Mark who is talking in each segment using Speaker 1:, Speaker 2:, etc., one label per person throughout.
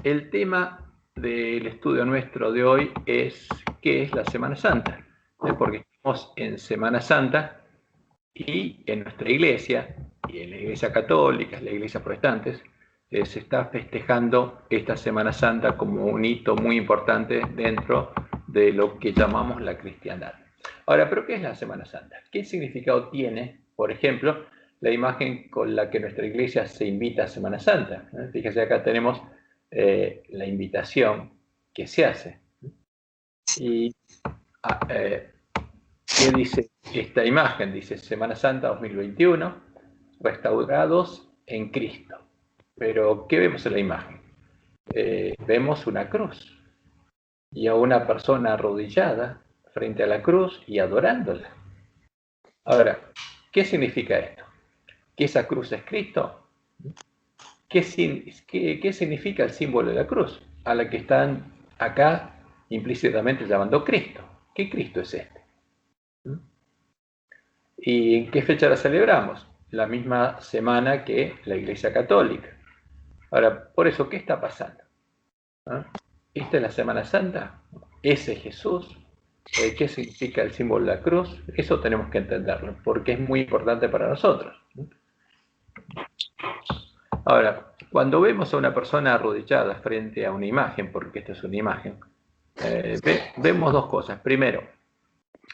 Speaker 1: El tema del estudio nuestro de hoy es ¿qué es la Semana Santa? Porque estamos en Semana Santa y en nuestra iglesia, y en la iglesia católica, en la iglesia protestantes, se está festejando esta Semana Santa como un hito muy importante dentro de lo que llamamos la cristiandad. Ahora, ¿pero qué es la Semana Santa? ¿Qué significado tiene, por ejemplo, la imagen con la que nuestra iglesia se invita a Semana Santa? Fíjese, acá tenemos la invitación que se hace. Y ¿qué dice esta imagen? Dice Semana Santa 2021, restaurados en Cristo. Pero, ¿qué vemos en la imagen? Vemos una cruz y a una persona arrodillada frente a la cruz y adorándola. Ahora, ¿qué significa esto? ¿Que esa cruz es Cristo? ¿Qué significa el símbolo de la cruz? A la que están acá implícitamente llamando Cristo. ¿Qué Cristo es este? ¿Y en qué fecha la celebramos? La misma semana que la Iglesia Católica. Ahora, por eso, ¿qué está pasando? ¿Esta es la Semana Santa? ¿Ese es Jesús? ¿Qué significa el símbolo de la cruz? Eso tenemos que entenderlo, porque es muy importante para nosotros. Ahora, cuando vemos a una persona arrodillada frente a una imagen, porque esta es una imagen, vemos dos cosas. Primero,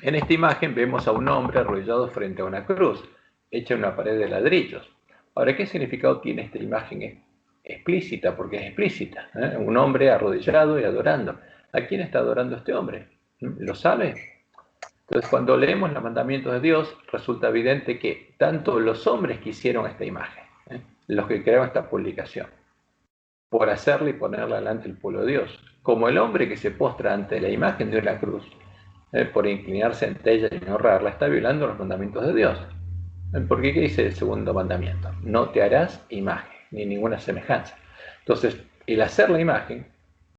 Speaker 1: en esta imagen vemos a un hombre arrodillado frente a una cruz, hecha en una pared de ladrillos. Ahora, ¿qué significado tiene esta imagen explícita? Porque es explícita. Un hombre arrodillado y adorando. ¿A quién está adorando este hombre? ¿Lo sabe? Entonces, cuando leemos los mandamientos de Dios, resulta evidente que tanto los hombres que hicieron esta imagen, los que crearon esta publicación, por hacerla y ponerla delante del pueblo de Dios, como el hombre que se postra ante la imagen de una cruz, por inclinarse ante ella y honrarla, está violando los mandamientos de Dios. Porque ¿qué dice el segundo mandamiento? No te harás imagen, ni ninguna semejanza. Entonces, el hacer la imagen,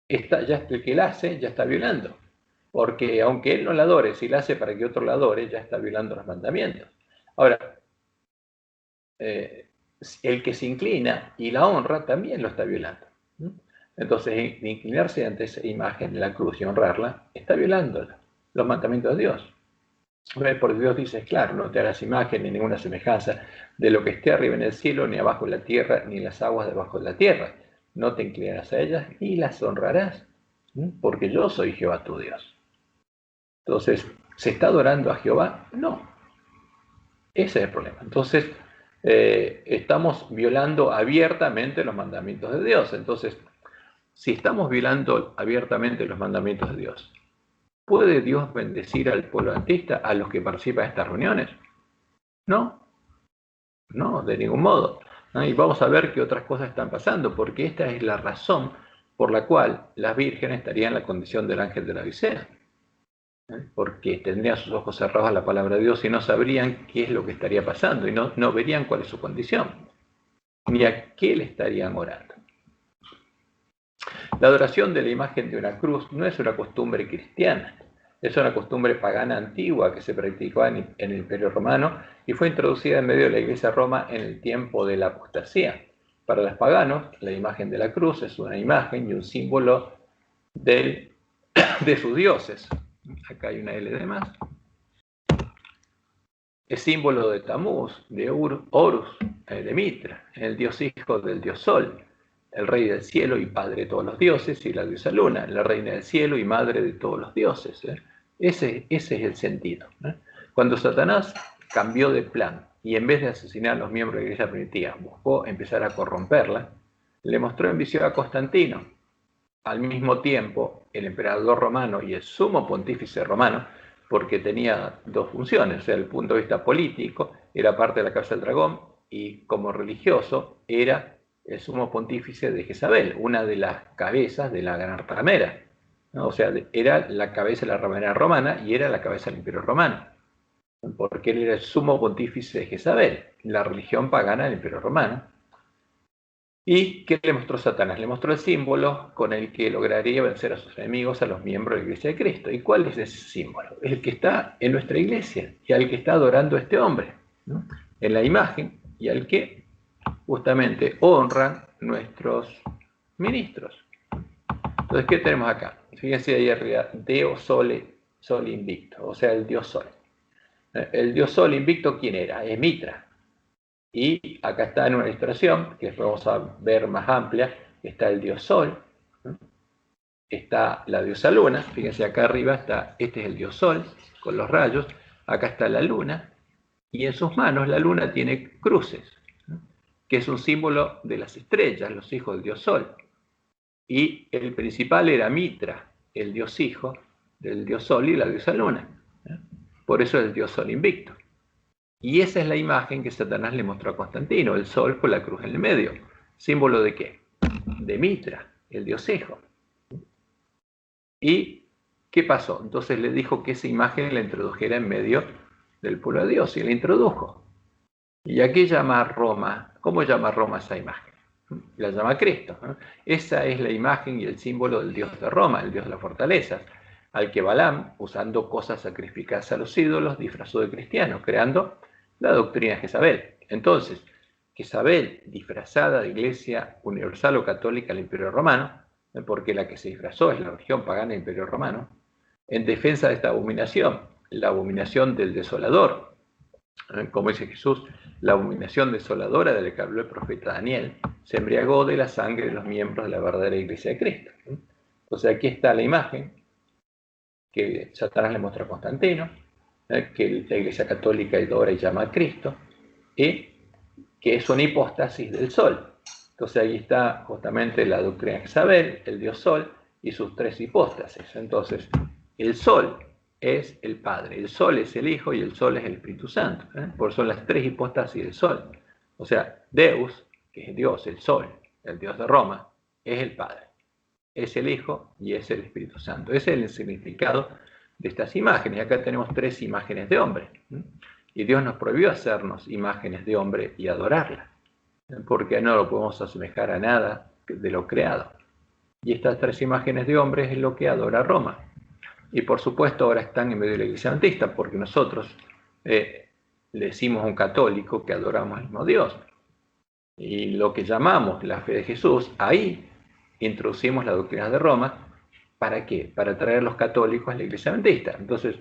Speaker 1: el que la hace ya está violando. Porque aunque él no la adore, si la hace para que otro la adore, ya está violando los mandamientos. Ahora, el que se inclina y la honra también lo está violando. Entonces, inclinarse ante esa imagen de la cruz y honrarla, está violando los mandamientos de Dios. Porque Dios dice, claro, no te harás imagen ni ninguna semejanza de lo que esté arriba en el cielo, ni abajo en la tierra, ni las aguas debajo de la tierra. No te inclinarás a ellas ni las honrarás, porque yo soy Jehová tu Dios. Entonces, ¿se está adorando a Jehová? No. Ese es el problema. Entonces, estamos violando abiertamente los mandamientos de Dios. Entonces, si estamos violando abiertamente los mandamientos de Dios, ¿puede Dios bendecir al pueblo adventista, a los que participan en estas reuniones? No, no, de ningún modo. Y vamos a ver qué otras cosas están pasando, porque esta es la razón por la cual las vírgenes estarían en la condición del ángel de la Odisea. Porque tendrían sus ojos cerrados a la palabra de Dios y no sabrían qué es lo que estaría pasando y no verían cuál es su condición, ni a qué le estarían orando. La adoración de la imagen de una cruz no es una costumbre cristiana, es una costumbre pagana antigua que se practicaba en el Imperio Romano y fue introducida en medio de la Iglesia de Roma en el tiempo de la apostasía. Para los paganos, la imagen de la cruz es una imagen y un símbolo de sus dioses. Acá hay una L de más. Es símbolo de Tamuz, de Horus, de Mitra, el dios hijo del dios Sol, el rey del cielo y padre de todos los dioses, y la diosa Luna, la reina del cielo y madre de todos los dioses. Ese es el sentido. Cuando Satanás cambió de plan y en vez de asesinar a los miembros de la iglesia primitiva, buscó empezar a corromperla, le mostró en visión a Constantino. Al mismo tiempo, el emperador romano y el sumo pontífice romano, porque tenía dos funciones, o sea, desde el punto de vista político, era parte de la cabeza del dragón, y como religioso era el sumo pontífice de Jezabel, una de las cabezas de la gran ramera, ¿no? O sea, era la cabeza de la ramera romana y era la cabeza del imperio romano, porque él era el sumo pontífice de Jezabel, la religión pagana del imperio romano. ¿Y qué le mostró Satanás? Le mostró el símbolo con el que lograría vencer a sus enemigos, a los miembros de la Iglesia de Cristo. ¿Y cuál es ese símbolo? El que está en nuestra iglesia y al que está adorando a este hombre, ¿no? En la imagen, y al que justamente honran nuestros ministros. Entonces, ¿qué tenemos acá? Fíjense ahí arriba, Deo Sole, Sol Invicto, o sea, el Dios Sol. El Dios Sol Invicto, ¿quién era? Es Mitra. Y acá está en una ilustración, que después vamos a ver más amplia, está el Dios Sol, está la diosa Luna, fíjense acá arriba está, este es el Dios Sol, con los rayos, acá está la Luna, y en sus manos la Luna tiene cruces, que es un símbolo de las estrellas, los hijos del Dios Sol. Y el principal era Mitra, el dios hijo del dios Sol y la diosa Luna. Por eso es el dios Sol invicto. Y esa es la imagen que Satanás le mostró a Constantino, el sol con la cruz en el medio. ¿Símbolo de qué? De Mitra, el dios hijo. ¿Y qué pasó? Entonces le dijo que esa imagen la introdujera en medio del pueblo de Dios, y la introdujo. ¿Y a qué llama Roma? ¿Cómo llama Roma esa imagen? La llama Cristo, ¿no? Esa es la imagen y el símbolo del dios de Roma, el dios de las fortalezas, al que Balaam, usando cosas sacrificadas a los ídolos, disfrazó de cristiano, creando la doctrina de Jezabel. Entonces, Jezabel, disfrazada de iglesia universal o católica del Imperio Romano, porque la que se disfrazó es la religión pagana del Imperio Romano, en defensa de esta abominación, la abominación del desolador, como dice Jesús, la abominación desoladora de la que habló el profeta Daniel, se embriagó de la sangre de los miembros de la verdadera iglesia de Cristo. Entonces aquí está la imagen que Satanás le mostró a Constantino, que la iglesia católica adora y llama a Cristo, y que es una hipóstasis del sol. Entonces ahí está justamente la doctrina de Jezabel, el dios sol y sus tres hipóstasis. Entonces el sol es el Padre, el Sol es el Hijo y el Sol es el Espíritu Santo. Por eso son las tres hipóstasis del Sol. O sea, Deus, que es Dios, el Sol, el Dios de Roma, es el Padre, es el Hijo y es el Espíritu Santo. Ese es el significado de estas imágenes. Acá tenemos tres imágenes de hombre. Y Dios nos prohibió hacernos imágenes de hombre y adorarlas, porque no lo podemos asemejar a nada de lo creado. Y estas tres imágenes de hombre es lo que adora Roma. Y por supuesto ahora están en medio de la iglesia adventista, porque nosotros le decimos a un católico que adoramos al mismo Dios. Y lo que llamamos la fe de Jesús, ahí introducimos la doctrina de Roma. ¿Para qué? Para traer a los católicos a la iglesia adventista. Entonces,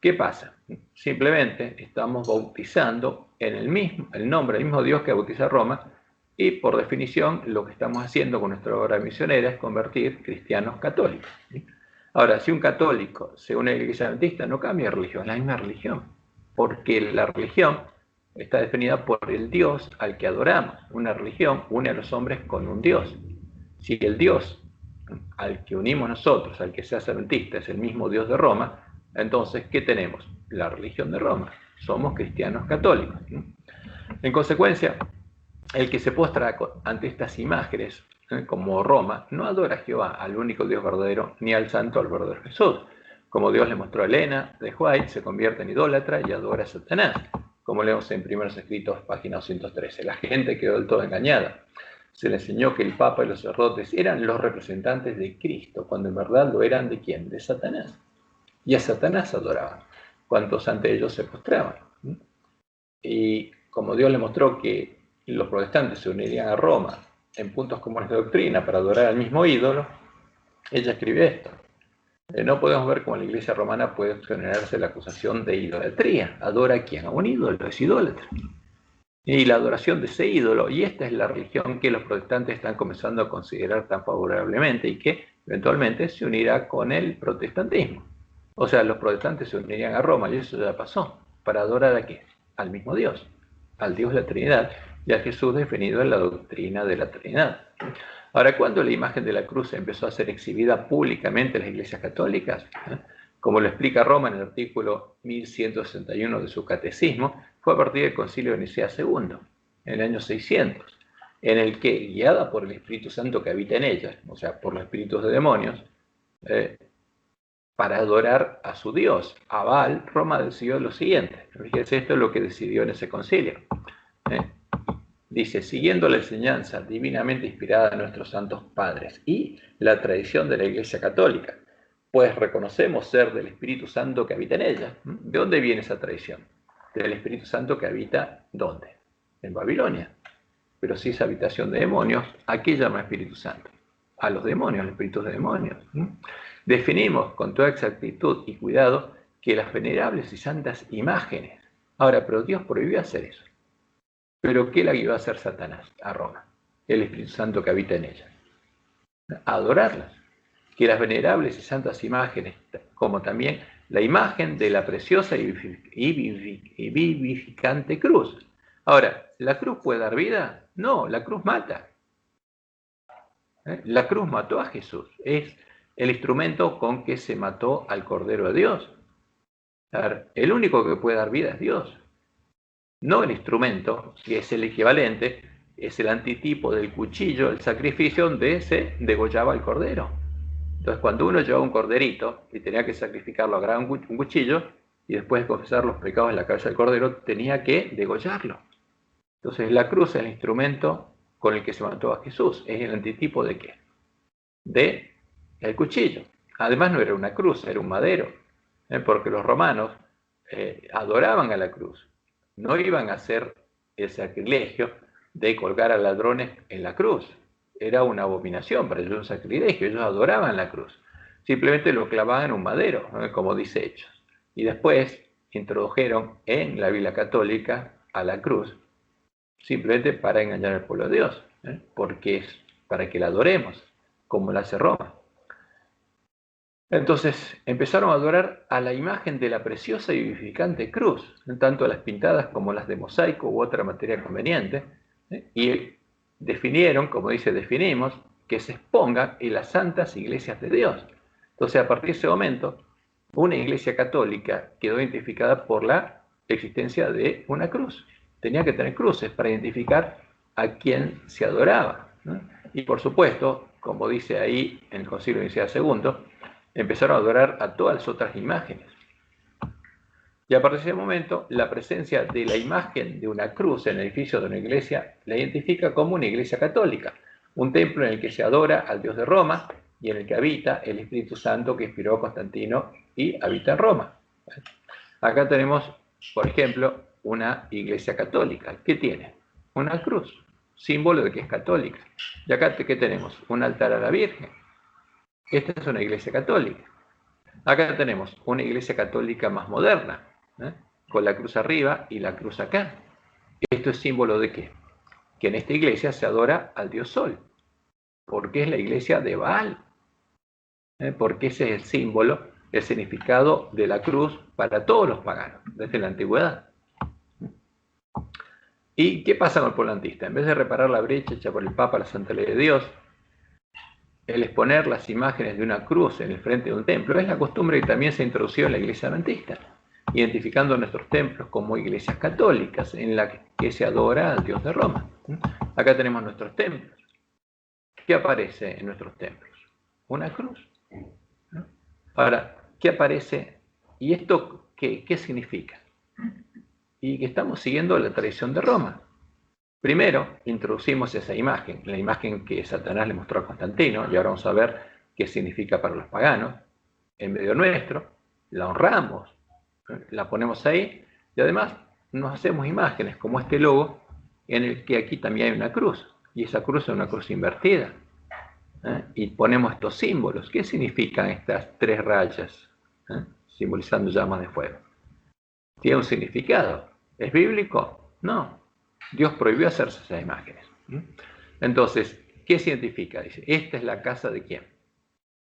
Speaker 1: ¿qué pasa? Simplemente estamos bautizando en el nombre del mismo Dios que bautiza Roma, y por definición lo que estamos haciendo con nuestra obra misionera es convertir cristianos católicos. Ahora, si un católico se une a la iglesia adventista, no cambia de religión, es la misma religión, porque la religión está definida por el Dios al que adoramos. Una religión une a los hombres con un Dios. Si el Dios al que unimos nosotros, al que se hace adventista, es el mismo Dios de Roma, entonces, ¿qué tenemos? La religión de Roma. Somos cristianos católicos. En consecuencia, el que se postra ante estas imágenes, como Roma, no adora a Jehová, al único Dios verdadero, ni al santo, al verdadero Jesús. Como Dios le mostró a Elena de White, se convierte en idólatra y adora a Satanás, como leemos en Primeros Escritos, página 213. La gente quedó del todo engañada. Se le enseñó que el Papa y los sacerdotes eran los representantes de Cristo, cuando en verdad lo eran de ¿quién? De Satanás. Y a Satanás adoraban, cuantos ante ellos se postraban. Y como Dios le mostró que los protestantes se unirían a Roma en puntos como la doctrina para adorar al mismo ídolo, ella escribe esto. No podemos ver cómo la iglesia romana puede generarse la acusación de idolatría. ¿Adora a quién? A un ídolo, es idólatra. Y la adoración de ese ídolo, y esta es la religión que los protestantes están comenzando a considerar tan favorablemente y que eventualmente se unirá con el protestantismo. O sea, los protestantes se unirían a Roma, y eso ya pasó. ¿Para adorar a qué? Al mismo Dios, al Dios de la Trinidad, y a Jesús definido en la doctrina de la Trinidad. Ahora, ¿cuándo la imagen de la cruz empezó a ser exhibida públicamente en las iglesias católicas? Como lo explica Roma en el artículo 1161 de su catecismo, fue a partir del Concilio de Nicea II, en el año 600, en el que, guiada por el Espíritu Santo que habita en ella, o sea, por los espíritus de demonios, para adorar a su Dios, a Baal, Roma decidió lo siguiente. Fíjense, esto es lo que decidió en ese concilio. Dice, siguiendo la enseñanza divinamente inspirada de nuestros santos padres y la tradición de la Iglesia Católica, pues reconocemos ser del Espíritu Santo que habita en ella. ¿De dónde viene esa tradición? Del Espíritu Santo que habita, ¿dónde? En Babilonia. Pero si es habitación de demonios, ¿a qué llama Espíritu Santo? a los demonios, a los espíritus de demonios. Definimos con toda exactitud y cuidado que las venerables y santas imágenes. Ahora, pero Dios prohibió hacer eso. ¿Pero qué la iba a hacer Satanás a Roma? El Espíritu Santo que habita en ella. A adorarlas. Que las venerables y santas imágenes, como también la imagen de la preciosa y vivificante cruz. Ahora, ¿la cruz puede dar vida? No, la cruz mata. La cruz mató a Jesús. Es el instrumento con que se mató al Cordero de Dios. El único que puede dar vida es Dios. No el instrumento, que es el equivalente, es el antitipo del cuchillo, el sacrificio donde se degollaba el cordero. Entonces, cuando uno llevaba un corderito y tenía que sacrificarlo, agarraba un cuchillo y después de confesar los pecados en la cabeza del cordero, tenía que degollarlo. Entonces, la cruz es el instrumento con el que se mató a Jesús. ¿Es el antitipo de qué? De el cuchillo. Además, no era una cruz, era un madero, porque los romanos adoraban a la cruz. No iban a hacer el sacrilegio de colgar a ladrones en la cruz. Era una abominación para ellos, un sacrilegio. Ellos adoraban la cruz. Simplemente lo clavaban en un madero, como dice Hechos. Y después introdujeron en la Biblia católica a la cruz, simplemente para engañar al pueblo de Dios, porque es para que la adoremos, como la hace Roma. Entonces empezaron a adorar a la imagen de la preciosa y vivificante cruz, tanto las pintadas como las de mosaico u otra materia conveniente, y definieron, como dice, definimos, que se exponga en las santas iglesias de Dios. Entonces, a partir de ese momento, una iglesia católica quedó identificada por la existencia de una cruz. Tenía que tener cruces para identificar a quién se adoraba, ¿no? Y por supuesto, como dice ahí en el Concilio de Nicea II, empezaron a adorar a todas las otras imágenes. Y a partir de ese momento, la presencia de la imagen de una cruz en el edificio de una iglesia la identifica como una iglesia católica, un templo en el que se adora al Dios de Roma y en el que habita el Espíritu Santo que inspiró a Constantino y habita en Roma. Acá tenemos, por ejemplo, una iglesia católica. ¿Qué tiene? Una cruz, símbolo de que es católica. Y acá, ¿qué tenemos? Un altar a la Virgen. Esta es una iglesia católica. Acá tenemos una iglesia católica más moderna, con la cruz arriba y la cruz acá. ¿Esto es símbolo de qué? Que en esta iglesia se adora al dios Sol, porque es la iglesia de Baal, porque ese es el símbolo, el significado de la cruz para todos los paganos, desde la antigüedad. ¿Y qué pasa con el polantista? En vez de reparar la brecha hecha por el Papa, la Santa Ley de Dios, el exponer las imágenes de una cruz en el frente de un templo es la costumbre que también se introdució en la iglesia adventista, identificando nuestros templos como iglesias católicas en las que se adora al Dios de Roma. Acá tenemos nuestros templos. ¿Qué aparece en nuestros templos? Una cruz. Ahora, ¿qué aparece? ¿Y esto qué significa? Y que estamos siguiendo la tradición de Roma. Primero, introducimos esa imagen, la imagen que Satanás le mostró a Constantino, y ahora vamos a ver qué significa para los paganos, en medio nuestro, la honramos, la ponemos ahí, y además nos hacemos imágenes como este logo, en el que aquí también hay una cruz, y esa cruz es una cruz invertida, y ponemos estos símbolos. ¿Qué significan estas tres rayas, simbolizando llamas de fuego? ¿Tiene un significado? ¿Es bíblico? No. Dios prohibió hacerse esas imágenes. Entonces, ¿qué significa? Dice, esta es la casa de ¿quién?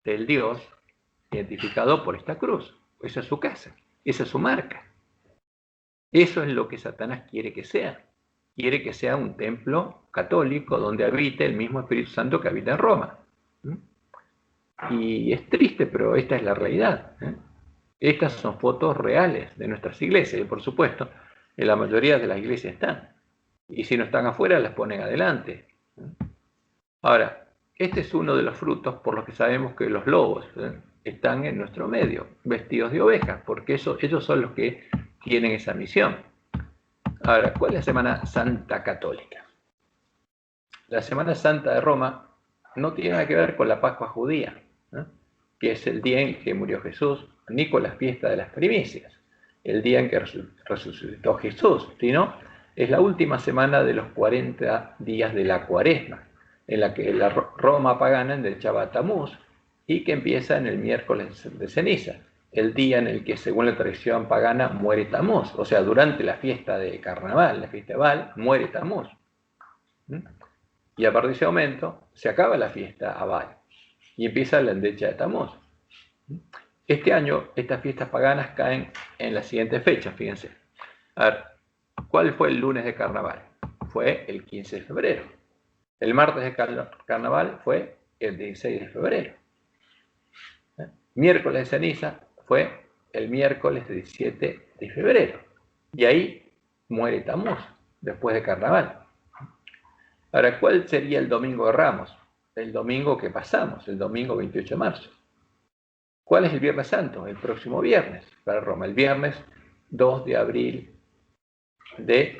Speaker 1: Del Dios identificado por esta cruz. Esa es su casa, esa es su marca. Eso es lo que Satanás quiere que sea. Quiere que sea un templo católico donde habite el mismo Espíritu Santo que habita en Roma. Y es triste, pero esta es la realidad. Estas son fotos reales de nuestras iglesias y, por supuesto, en la mayoría de las iglesias están. Y si no están afuera, las ponen adelante. Ahora, este es uno de los frutos por los que sabemos que los lobos están en nuestro medio, vestidos de ovejas, porque ellos son los que tienen esa misión. Ahora, ¿cuál es la Semana Santa Católica? La Semana Santa de Roma no tiene nada que ver con la Pascua judía, que es el día en que murió Jesús, ni con la fiesta de las primicias, el día en que resucitó Jesús, sino es la última semana de los 40 días de la Cuaresma, en la que la Roma pagana endechaba a Tamuz y que empieza en el miércoles de ceniza, el día en el que, según la tradición pagana, muere Tamuz. O sea, durante la fiesta de carnaval, la fiesta de Baal, muere Tamuz. Y a partir de ese momento se acaba la fiesta a Baal y empieza la endecha de Tamuz. Este año estas fiestas paganas caen en las siguientes fechas, fíjense. A ver, ¿cuál fue el lunes de carnaval? Fue el 15 de febrero. El martes de carnaval fue el 16 de febrero. Miércoles de ceniza fue el miércoles 17 de febrero. Y ahí muere Tamuz, después de carnaval. Ahora, ¿cuál sería el domingo de Ramos? El domingo que pasamos, el domingo 28 de marzo. ¿Cuál es el Viernes Santo? El próximo viernes para Roma, el viernes 2 de abril de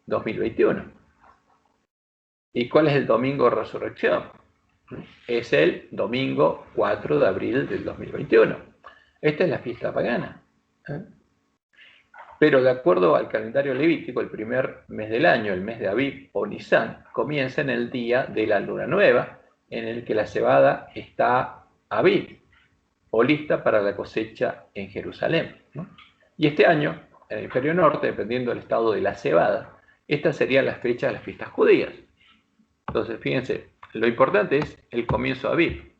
Speaker 1: 2021. ¿Y cuál es el domingo de resurrección? Es el domingo 4 de abril del 2021. Esta es la fiesta pagana. Pero de acuerdo al calendario levítico, el primer mes del año, el mes de Abib o Nisan, comienza en el día de la luna nueva, en el que la cebada está Abib, o lista para la cosecha en Jerusalén. Y este año, en el hemisferio norte, dependiendo del estado de la cebada, estas serían las fechas de las fiestas judías. Entonces, fíjense, lo importante es el comienzo de Abib,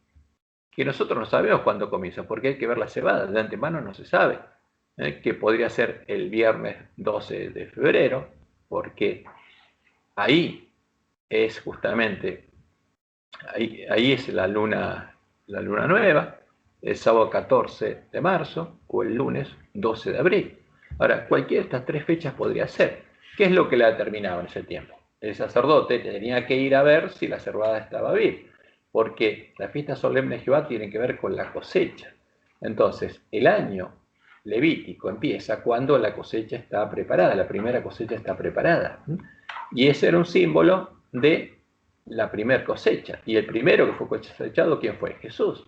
Speaker 1: que nosotros no sabemos cuándo comienza, porque hay que ver la cebada, de antemano no se sabe, que podría ser el viernes 12 de febrero, porque ahí es justamente, ahí es la luna nueva, el sábado 14 de marzo o el lunes 12 de abril. Ahora, cualquiera de estas tres fechas podría ser. ¿Qué es lo que la determinaba en ese tiempo? El sacerdote tenía que ir a ver si la cebada estaba bien, porque la fiesta solemne de Jehová tiene que ver con la cosecha. Entonces, el año levítico empieza cuando la cosecha está preparada, la primera cosecha está preparada. Y ese era un símbolo de la primera cosecha. Y el primero que fue cosechado, ¿quién fue? Jesús.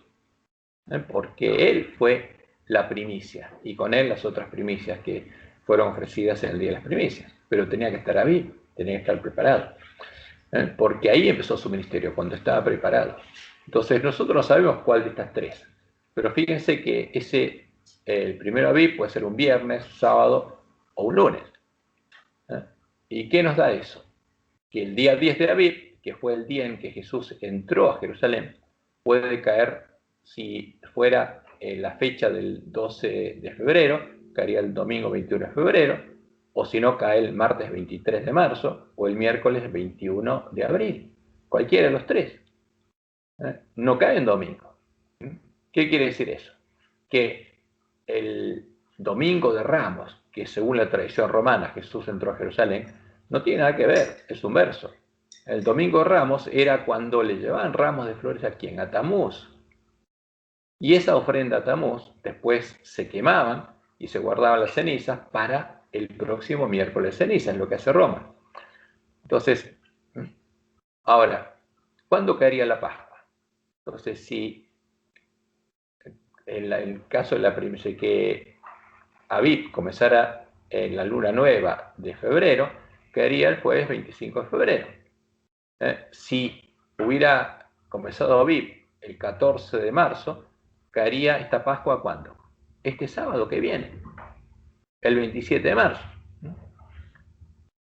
Speaker 1: Porque él fue la primicia, y con él las otras primicias que fueron ofrecidas en el día de las primicias. Pero tenía que estar ahí, tenía que estar preparado. Porque ahí empezó su ministerio, cuando estaba preparado. Entonces nosotros no sabemos cuál de estas tres. Pero fíjense que el primero Abib puede ser un viernes, sábado o un lunes. ¿Y qué nos da eso? Que el día 10 de Abib, que fue el día en que Jesús entró a Jerusalén, puede caer, si fuera la fecha del 12 de febrero, caería el domingo 21 de febrero, o si no, cae el martes 23 de marzo o el miércoles 21 de abril. Cualquiera de los tres. No cae en domingo. ¿Qué quiere decir eso? Que el domingo de Ramos, que según la tradición romana Jesús entró a Jerusalén, no tiene nada que ver, es un verso. El domingo de Ramos era cuando le llevaban ramos de flores a quién, a Tamuz. Y esa ofrenda a Tamuz después se quemaban y se guardaban las cenizas para el próximo miércoles de ceniza, es lo que hace Roma. Entonces, ahora, ¿cuándo caería la Pascua? Entonces, si en el caso de la primicia que Abib comenzara en la luna nueva de febrero, caería el jueves 25 de febrero. Si hubiera comenzado Abib el 14 de marzo, caería esta Pascua ¿cuándo? Este sábado que viene, el 27 de marzo.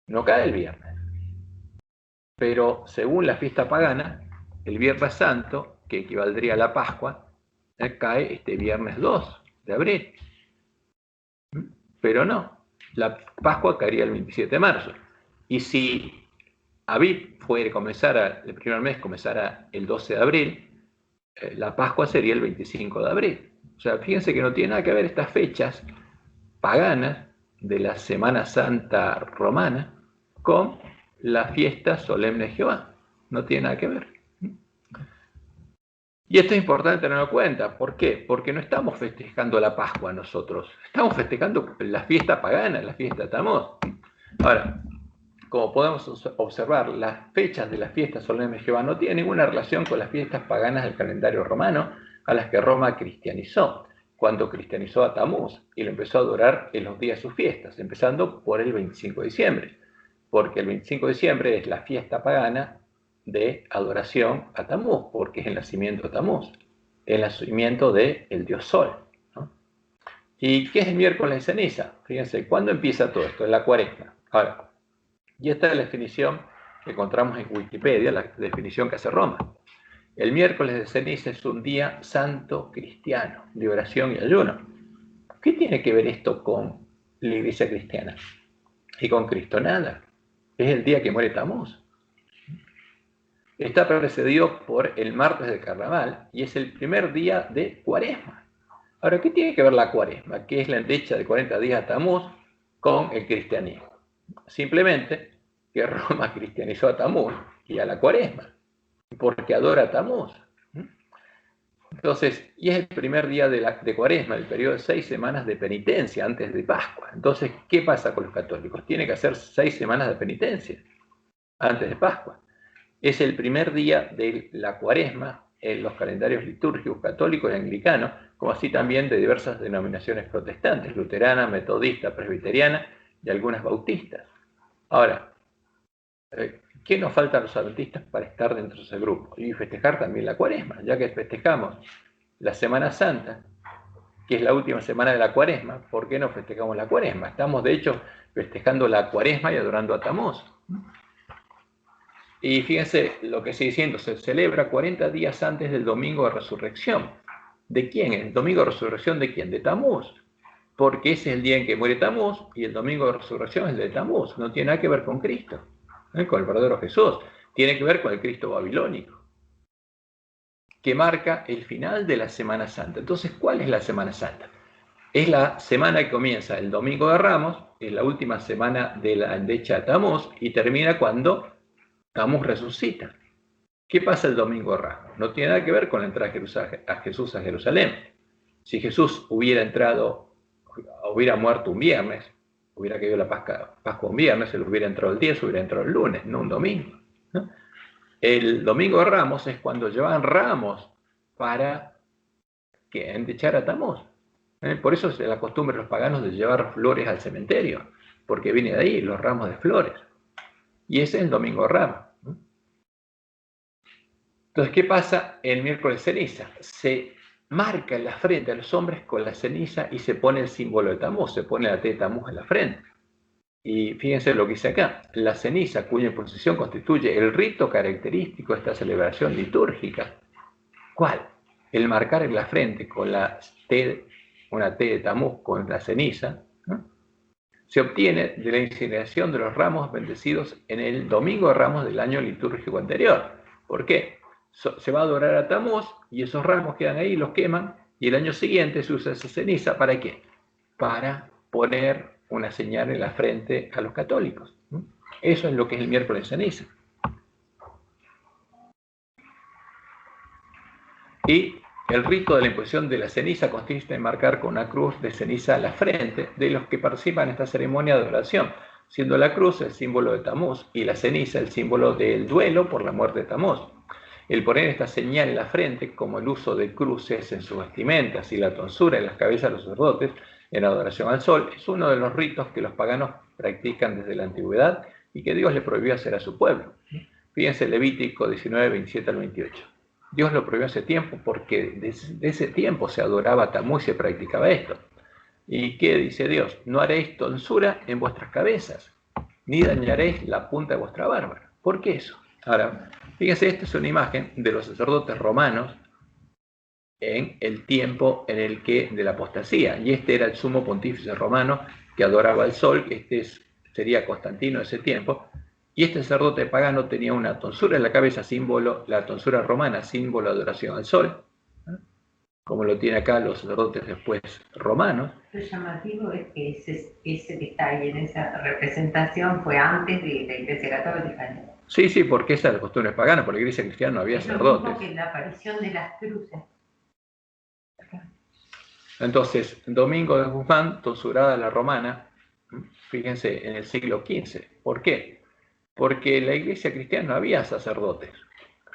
Speaker 1: No cae el viernes. Pero según la fiesta pagana, el Viernes Santo, que equivaldría a la Pascua, cae este viernes 2 de abril. Pero no, la Pascua caería el 27 de marzo. Y si Abib el primer mes comenzara el 12 de abril, la Pascua sería el 25 de abril. O sea, fíjense que no tiene nada que ver estas fechas paganas de la Semana Santa romana con la fiesta solemne de Jehová. No tiene nada que ver. Y esto es importante tenerlo en cuenta. ¿Por qué? Porque no estamos festejando la Pascua nosotros. Estamos festejando la fiesta pagana, la fiesta de Tamuz. Ahora, como podemos observar, las fechas de las fiestas solemnes de Jehová no tienen ninguna relación con las fiestas paganas del calendario romano a las que Roma cristianizó, cuando cristianizó a Tamuz y lo empezó a adorar en los días de sus fiestas, empezando por el 25 de diciembre, porque el 25 de diciembre es la fiesta pagana de adoración a Tamuz, porque es el nacimiento de Tamuz, el nacimiento del dios Sol, ¿no? ¿Y qué es el miércoles de ceniza? Fíjense, ¿cuándo empieza todo esto? En la Cuaresma. Ahora, y esta es la definición que encontramos en Wikipedia, la definición que hace Roma. El miércoles de ceniza es un día santo cristiano, de oración y ayuno. ¿Qué tiene que ver esto con la iglesia cristiana? Y con Cristo nada. Es el día que muere Tamuz. Está precedido por el martes de Carnaval y es el primer día de Cuaresma. Ahora, ¿qué tiene que ver la Cuaresma? Que es la endecha de 40 días a Tamuz con el cristianismo. Simplemente que Roma cristianizó a Tamuz y a la Cuaresma, porque adora a Tamuz. Entonces, y es el primer día de Cuaresma, el periodo de 6 semanas de penitencia antes de Pascua. Entonces, ¿qué pasa con los católicos? Tienen que hacer 6 semanas de penitencia antes de Pascua. Es el primer día de la Cuaresma en los calendarios litúrgicos católicos y anglicanos, como así también de diversas denominaciones protestantes, luterana, metodista, presbiteriana y algunas bautistas. Ahora, ¿qué nos falta a los adventistas para estar dentro de ese grupo? Y festejar también la Cuaresma, ya que festejamos la Semana Santa, que es la última semana de la Cuaresma. ¿Por qué no festejamos la Cuaresma? Estamos, de hecho, festejando la Cuaresma y adorando a Tamuz. Y fíjense lo que sigue diciendo, se celebra 40 días antes del domingo de resurrección. ¿De quién? ¿El domingo de resurrección de quién? De Tamuz. Porque ese es el día en que muere Tamuz y el domingo de resurrección es el de Tamuz. No tiene nada que ver con Cristo, con el verdadero Jesús. Tiene que ver con el Cristo babilónico, que marca el final de la Semana Santa. Entonces, ¿cuál es la Semana Santa? Es la semana que comienza el domingo de Ramos, es la última semana de la endecha de Tamuz y termina cuando Tamuz resucita. ¿Qué pasa el domingo de Ramos? No tiene nada que ver con la entrada a Jesús a Jerusalén. Si Jesús hubiera muerto un viernes, hubiera caído la Pascua un viernes, él hubiera entrado el 10, hubiera entrado el lunes, no un domingo, ¿no? El domingo de Ramos es cuando llevan ramos para endechar a Tamuz. Por eso es la costumbre de los paganos de llevar flores al cementerio, porque viene de ahí los ramos de flores. Y ese es el domingo de Ramos. Entonces, ¿qué pasa el miércoles de ceniza? Se marca en la frente a los hombres con la ceniza y se pone el símbolo de Tamuz, se pone la T de Tamuz en la frente. Y fíjense lo que dice acá, la ceniza cuya imposición constituye el rito característico de esta celebración litúrgica. ¿Cuál? El marcar en la frente con una T de Tamuz con la ceniza, ¿no? Se obtiene de la incineración de los ramos bendecidos en el domingo de Ramos del año litúrgico anterior. ¿Por qué? Se va a adorar a Tamuz y esos ramos quedan ahí, los queman, y el año siguiente se usa esa ceniza, ¿para qué? Para poner una señal en la frente a los católicos. Eso es lo que es el miércoles de ceniza. Y el rito de la imposición de la ceniza consiste en marcar con una cruz de ceniza la frente de los que participan en esta ceremonia de adoración, siendo la cruz el símbolo de Tamuz y la ceniza el símbolo del duelo por la muerte de Tamuz. El poner esta señal en la frente, como el uso de cruces en sus vestimentas y la tonsura en las cabezas de los sacerdotes en adoración al sol, es uno de los ritos que los paganos practican desde la antigüedad y que Dios le prohibió hacer a su pueblo. Fíjense Levítico 19, 27 al 28. Dios lo prohibió hace tiempo porque desde ese tiempo se adoraba a Tamuz y se practicaba esto. ¿Y qué dice Dios? No haréis tonsura en vuestras cabezas, ni dañaréis la punta de vuestra barba. ¿Por qué eso? Ahora, fíjense, esta es una imagen de los sacerdotes romanos en el tiempo de la apostasía. Y este era el sumo pontífice romano que adoraba al sol, sería Constantino de ese tiempo. Y este sacerdote pagano tenía una tonsura en la cabeza, símbolo, la tonsura romana, símbolo de adoración al sol, ¿eh? Como lo tiene acá los sacerdotes después romanos.
Speaker 2: Lo llamativo es que ese que está ahí en esa representación fue antes de la Iglesia Católica.
Speaker 1: Sí, porque esa es la costumbre pagana, por la Iglesia cristiana no había sacerdotes.
Speaker 2: Es lo mismo que la aparición de las cruces.
Speaker 1: Entonces, Domingo de Guzmán, tonsurada la romana, fíjense, en el siglo XV. ¿Por qué? Porque en la Iglesia cristiana no había sacerdotes,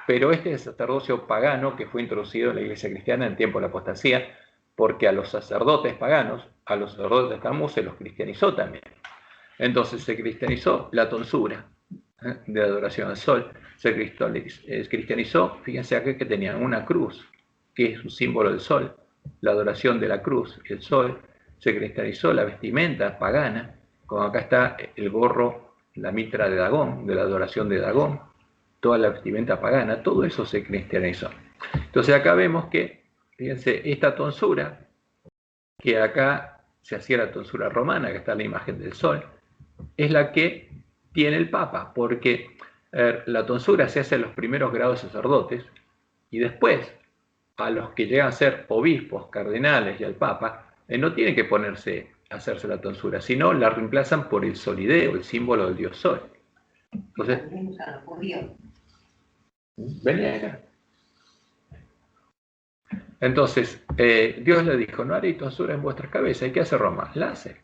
Speaker 1: pero este es el sacerdocio pagano que fue introducido en la Iglesia cristiana en tiempo de la apostasía, porque a los sacerdotes paganos, a los sacerdotes de Tamuz se los cristianizó también. Entonces se cristianizó la tonsura, de adoración al sol, se cristianizó. Fíjense acá que tenían una cruz, que es un símbolo del sol, la adoración de la cruz, el sol. Se cristianizó la vestimenta pagana, como acá está el gorro, la mitra de Dagón, de la adoración de Dagón, toda la vestimenta pagana, todo eso se cristianizó. Entonces acá vemos que, fíjense, esta tonsura, que acá se hacía la tonsura romana, que está en la imagen del sol, es la que tiene el Papa, porque la tonsura se hace en los primeros grados de sacerdotes y después a los que llegan a ser obispos, cardenales y al Papa, no tienen que hacerse la tonsura, sino la reemplazan por el solideo, el símbolo del dios sol. Entonces, venía acá. Entonces, Dios le dijo, no haréis tonsura en vuestras cabezas. ¿Y qué hace Roma? La hace.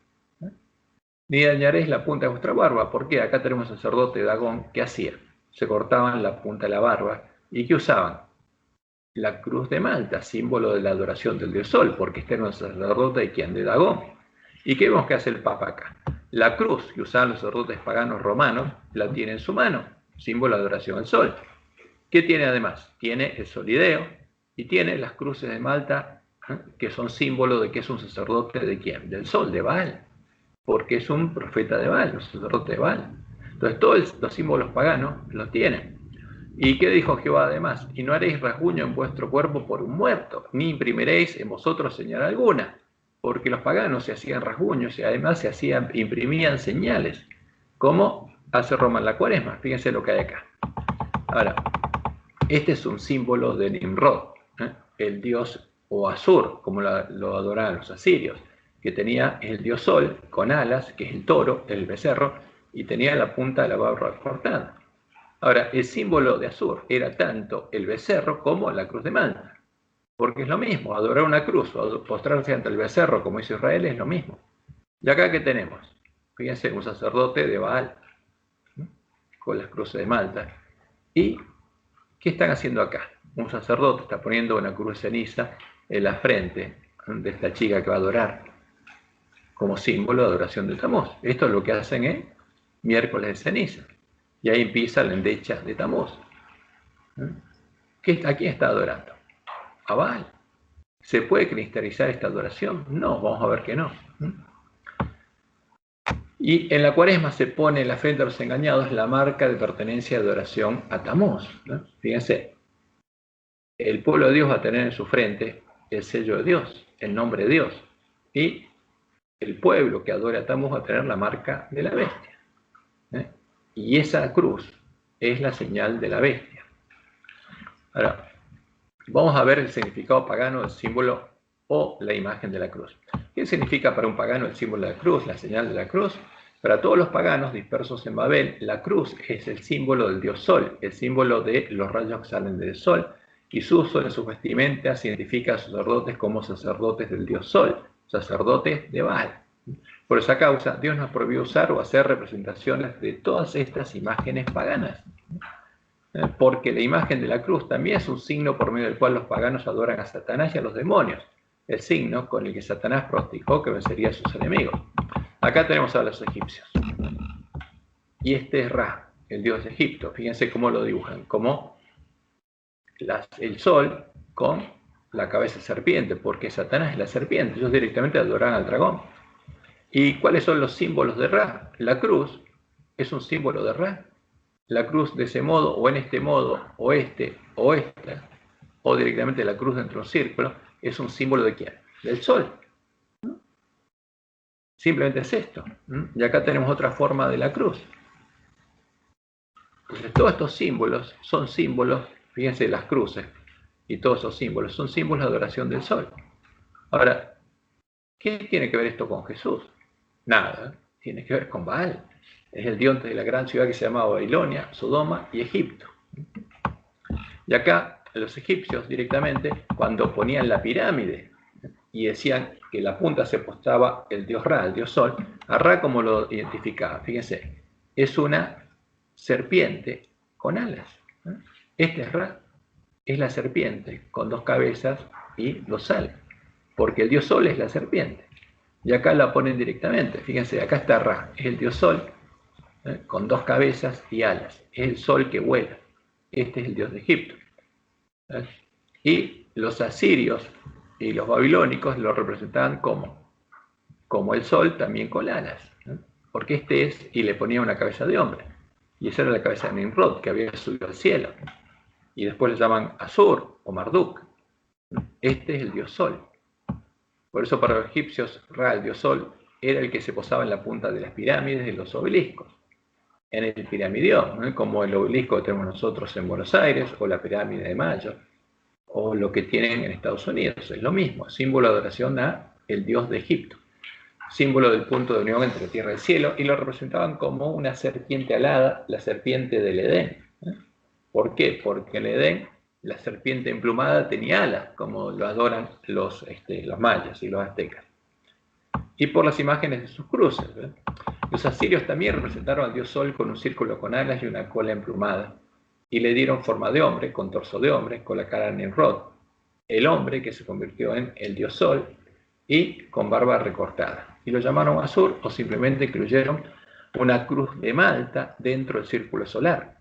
Speaker 1: Ni dañaréis la punta de vuestra barba. ¿Por qué? Acá tenemos un sacerdote Dagón. ¿Qué hacía? Se cortaban la punta de la barba. ¿Y qué usaban? La cruz de Malta, símbolo de la adoración del dios sol, porque este era un sacerdote de quién, de Dagón. ¿Y qué vemos que hace el Papa acá? La cruz que usaban los sacerdotes paganos romanos, la tiene en su mano, símbolo de adoración al sol. ¿Qué tiene además? Tiene el solideo y tiene las cruces de Malta, que son símbolo de que es un sacerdote de quién, del sol, de Baal, porque es un profeta de Baal, un sacerdote de Baal. Entonces todos los símbolos paganos los tienen. ¿Y qué dijo Jehová además? Y no haréis rasguño en vuestro cuerpo por un muerto, ni imprimiréis en vosotros señal alguna, porque los paganos se hacían rasguños y además imprimían señales, como hace Roma en la Cuaresma. Fíjense lo que hay acá. Ahora, este es un símbolo de Nimrod, el dios o Asur, como lo adoraban los asirios, que tenía el dios sol con alas, que es el toro, el becerro, y tenía la punta de la barba cortada. Ahora, el símbolo de Asur era tanto el becerro como la cruz de Malta, porque es lo mismo, adorar una cruz o postrarse ante el becerro, como hizo Israel, es lo mismo. Y acá, ¿qué tenemos? Fíjense, un sacerdote de Baal, con las cruces de Malta. ¿Y qué están haciendo acá? Un sacerdote está poniendo una cruz de ceniza en la frente de esta chica que va a adorar, como símbolo de adoración de Tamuz. Esto es lo que hacen en miércoles de ceniza. Y ahí empieza la endecha de Tamuz. ¿A quién está adorando? A Baal. ¿Se puede cristalizar esta adoración? No, vamos a ver que no. Y en la Cuaresma se pone en la frente de los engañados la marca de pertenencia de adoración a Tamuz. Fíjense, el pueblo de Dios va a tener en su frente el sello de Dios, el nombre de Dios. Y el pueblo que adora a Tamuz va a tener la marca de la bestia. Y esa cruz es la señal de la bestia. Ahora, vamos a ver el significado pagano del símbolo o la imagen de la cruz. ¿Qué significa para un pagano el símbolo de la cruz, la señal de la cruz? Para todos los paganos dispersos en Babel, la cruz es el símbolo del dios sol, el símbolo de los rayos que salen del sol, y su uso en sus vestimentas identifica a sus sacerdotes como sacerdotes del dios sol, sacerdotes de Baal. Por esa causa, Dios nos prohibió usar o hacer representaciones de todas estas imágenes paganas, porque la imagen de la cruz también es un signo por medio del cual los paganos adoran a Satanás y a los demonios, el signo con el que Satanás practicó que vencería a sus enemigos. Acá tenemos a los egipcios. Y este es Ra, el dios de Egipto. Fíjense cómo lo dibujan, como el sol con la cabeza de serpiente, porque Satanás es la serpiente. Ellos directamente adoran al dragón. ¿Y cuáles son los símbolos de Ra? La cruz es un símbolo de Ra. La cruz de ese modo, o en este modo, o este, o esta, o directamente la cruz dentro de un círculo, es un símbolo de ¿quién? Del sol. Simplemente es esto. Y acá tenemos otra forma de la cruz. Entonces, todos estos símbolos son símbolos, fíjense, las cruces y todos esos símbolos son símbolos de adoración del sol. Ahora, ¿qué tiene que ver esto con Jesús? Nada, tiene que ver con Baal. Es el dios de la gran ciudad que se llamaba Babilonia, Sodoma y Egipto. Y acá los egipcios directamente, cuando ponían la pirámide y decían que la punta se postraba el dios Ra, el dios sol, a Ra como lo identificaba, fíjense, es una serpiente con alas. Este es Ra, es la serpiente con dos cabezas y dos alas, porque el dios sol es la serpiente. Y acá la ponen directamente, fíjense, acá está Ra, es el dios sol, con 2 cabezas y alas. Es el sol que vuela. Este es el dios de Egipto. Y los asirios y los babilónicos lo representaban como el sol, también con alas. Porque este es, y le ponía una cabeza de hombre. Y esa era la cabeza de Nimrod, que había subido al cielo. Y después le llaman Asur o Marduk. Este es el dios sol. Por eso para los egipcios, Ra, el dios sol, era el que se posaba en la punta de las pirámides de los obeliscos. En el piramidión, ¿no? Como el obelisco que tenemos nosotros en Buenos Aires, o la pirámide de Mayo, o lo que tienen en Estados Unidos. Es lo mismo, símbolo de adoración a el dios de Egipto. Símbolo del punto de unión entre la tierra y el cielo, y lo representaban como una serpiente alada, la serpiente del Edén. ¿Por qué? Porque en el Edén la serpiente emplumada tenía alas, como lo adoran los mayas y los aztecas. Y por las imágenes de sus cruces. Los asirios también representaron al dios Sol con un círculo con alas y una cola emplumada, y le dieron forma de hombre, con torso de hombre, con la cara de Nimrod, el hombre que se convirtió en el dios Sol, y con barba recortada. Y lo llamaron Asur, o simplemente incluyeron una cruz de Malta dentro del círculo solar.